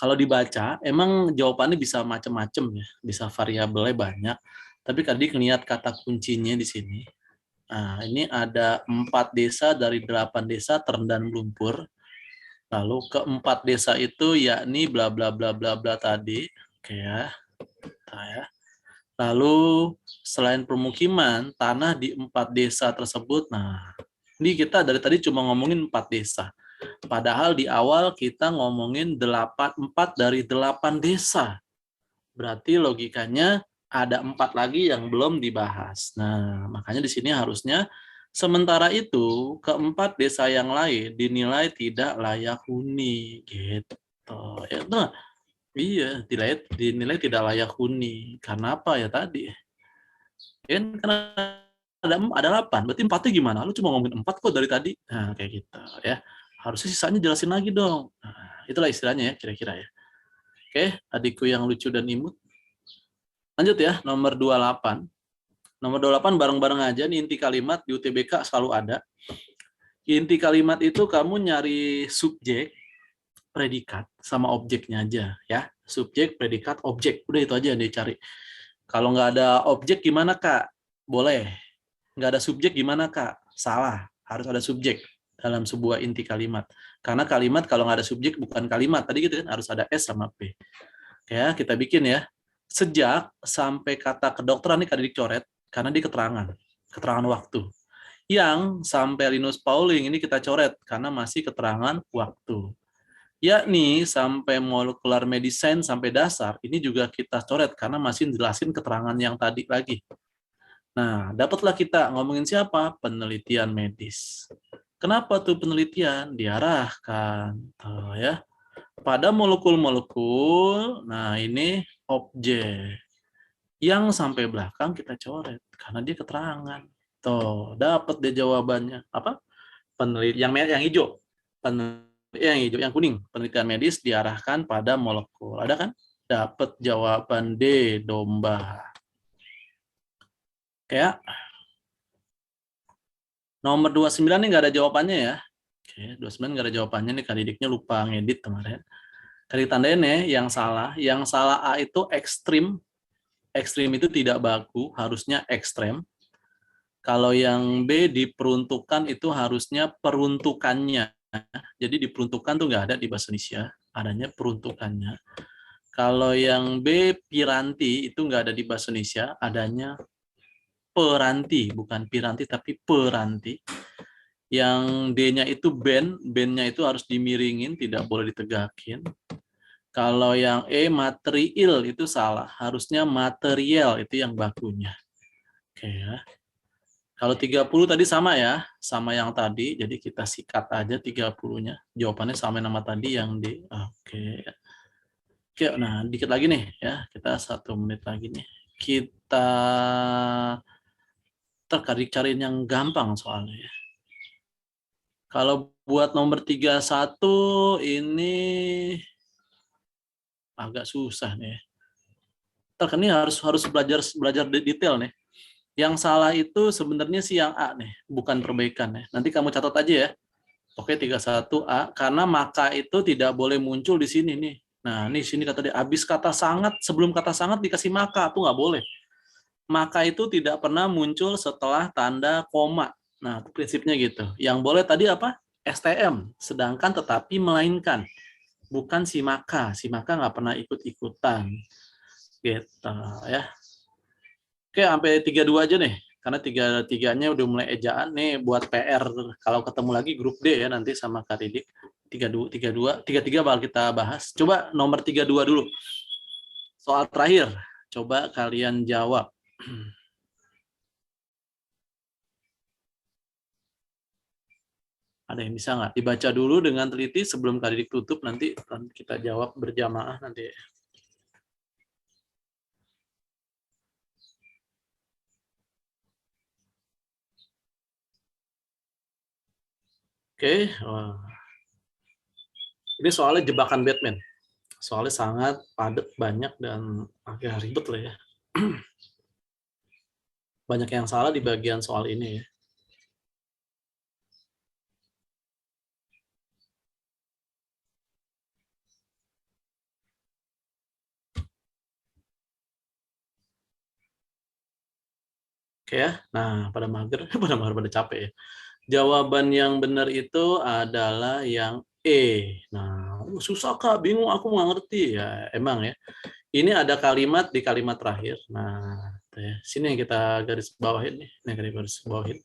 kalau dibaca emang jawabannya bisa macam-macam ya, bisa variabelnya banyak. Tapi tadi lihat kata kuncinya di sini. Nah, ini ada 4 desa dari 8 desa terendam lumpur. Lalu keempat desa itu yakni bla bla bla bla bla tadi. Oke ya. Nah, ya. Lalu selain permukiman, tanah di 4 desa tersebut. Nah, ini kita dari tadi cuma ngomongin 4 desa. Padahal di awal kita ngomongin 4 dari 8 desa. Berarti logikanya ada 4 lagi yang belum dibahas. Nah, makanya di sini harusnya sementara itu keempat desa yang lain dinilai tidak layak huni gitu. Ya, nah, iya, dinilai tidak layak huni. Karena apa ya tadi? Kan karena ada 8, berarti 4-nya gimana? Lu cuma ngomongin 4 kok dari tadi. Nah, kayak gitu ya. Harusnya sisanya jelasin lagi dong. Nah, itulah istilahnya ya, kira-kira ya. Oke, adikku yang lucu dan imut. Lanjut ya, nomor 28. Nomor 28 bareng-bareng aja, nih inti kalimat di UTBK selalu ada. Inti kalimat itu kamu nyari subjek, predikat, sama objeknya aja ya. Subjek, predikat, objek. Udah itu aja yang dicari. Kalau nggak ada objek gimana, Kak? Boleh. Nggak ada subjek gimana, Kak? Salah. Harus ada subjek dalam sebuah inti kalimat. Karena kalimat kalau nggak ada subjek bukan kalimat. Tadi gitu kan, harus ada S sama P. Ya, kita bikin ya. Sejak sampai kata kedokteran ini Kak coret, karena di keterangan waktu. Yang sampai Linus Pauling ini kita coret, karena masih keterangan waktu. Yakni sampai molekular medicine sampai dasar, ini juga kita coret, karena masih jelasin keterangan yang tadi lagi. Nah, dapatlah kita ngomongin siapa? Penelitian medis. Kenapa tuh penelitian? Diarahkan. Ya. Pada molekul-molekul, nah ini objek. Yang sampai belakang kita coret karena dia keterangan. Tuh, dapat dia jawabannya. Apa? Penelitian yang hijau. Yang hijau, yang kuning. Penelitian medis diarahkan pada molekul. Ada kan? Dapat jawaban D, domba. Kayak nomor 29 nih nggak ada jawabannya ya. Oke, 29 nggak ada jawabannya nih, Kak Didiknya lupa ngedit kemarin. Kak Didik tandain ya, yang salah. Yang salah A itu ekstrim. Ekstrim itu tidak baku, harusnya ekstrem. Kalau yang B diperuntukkan itu harusnya peruntukannya. Jadi diperuntukkan tuh nggak ada di bahasa Indonesia, adanya peruntukannya. Kalau yang B piranti itu nggak ada di bahasa Indonesia, adanya peranti, bukan piranti tapi peranti. Yang D-nya itu band-nya itu harus dimiringin, tidak boleh ditegakin. Kalau yang E material itu salah, harusnya material itu yang bakunya. Oke ya. Kalau 30 tadi sama ya, sama yang tadi, jadi kita sikat aja 30-nya. Jawabannya sama nama tadi yang D. Oke. Oke, nah dikit lagi nih ya, kita 1 menit lagi nih. Kita cariin yang gampang soalnya ya. Kalau buat nomor 31 ini agak susah nih. Ini harus belajar detail nih. Yang salah itu sebenarnya sih yang A nih, bukan perbaikan ya. Nanti kamu catat aja ya. Oke, 31A, karena maka itu tidak boleh muncul di sini nih. Nah, ini sini kata dia, habis kata sangat, sebelum kata sangat dikasih maka, itu nggak boleh. Maka itu tidak pernah muncul setelah tanda koma. Nah, prinsipnya gitu. Yang boleh tadi apa? STM, sedangkan tetapi melainkan. Bukan si maka nggak pernah ikut-ikutan. Gitu ya. Oke, sampai 32 aja nih. Karena 3-3-nya udah mulai ejaan nih buat PR. Kalau ketemu lagi grup D ya nanti sama Kak Didik. 32, 33 bakal kita bahas. Coba nomor 32 dulu. Soal terakhir, coba kalian jawab. Ada yang bisa nggak? Dibaca dulu dengan teliti sebelum kali ditutup, nanti kita jawab berjamaah nanti. Oke, ini soalnya jebakan Batman. Soalnya sangat padat, banyak, dan agak ribet lah ya. Banyak yang salah di bagian soal ini ya. Oke ya, nah pada mager, pada capek ya. Jawaban yang benar itu adalah yang E. Nah, susah Kak, bingung aku nggak ngerti ya. Emang ya. Ini ada kalimat di kalimat terakhir. Nah, sini yang kita garis bawahin nih. Nah, garis bawahin.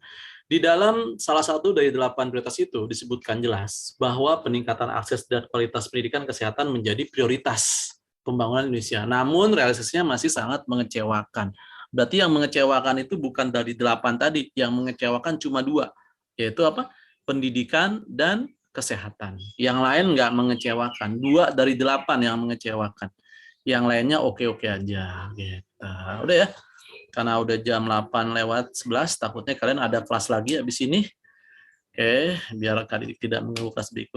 Di dalam salah satu dari 8 prioritas itu disebutkan jelas bahwa peningkatan akses dan kualitas pendidikan kesehatan menjadi prioritas pembangunan Indonesia. Namun realisasinya masih sangat mengecewakan. Berarti yang mengecewakan itu bukan dari 8 tadi, yang mengecewakan cuma 2, yaitu apa? Pendidikan dan kesehatan. Yang lain nggak mengecewakan. 2 dari 8 yang mengecewakan. Yang lainnya oke-oke aja. Gitu. Udah ya, karena udah jam 8:11, takutnya kalian ada kelas lagi habis ini. Oke, biar kalian tidak menunggu kelas berikut.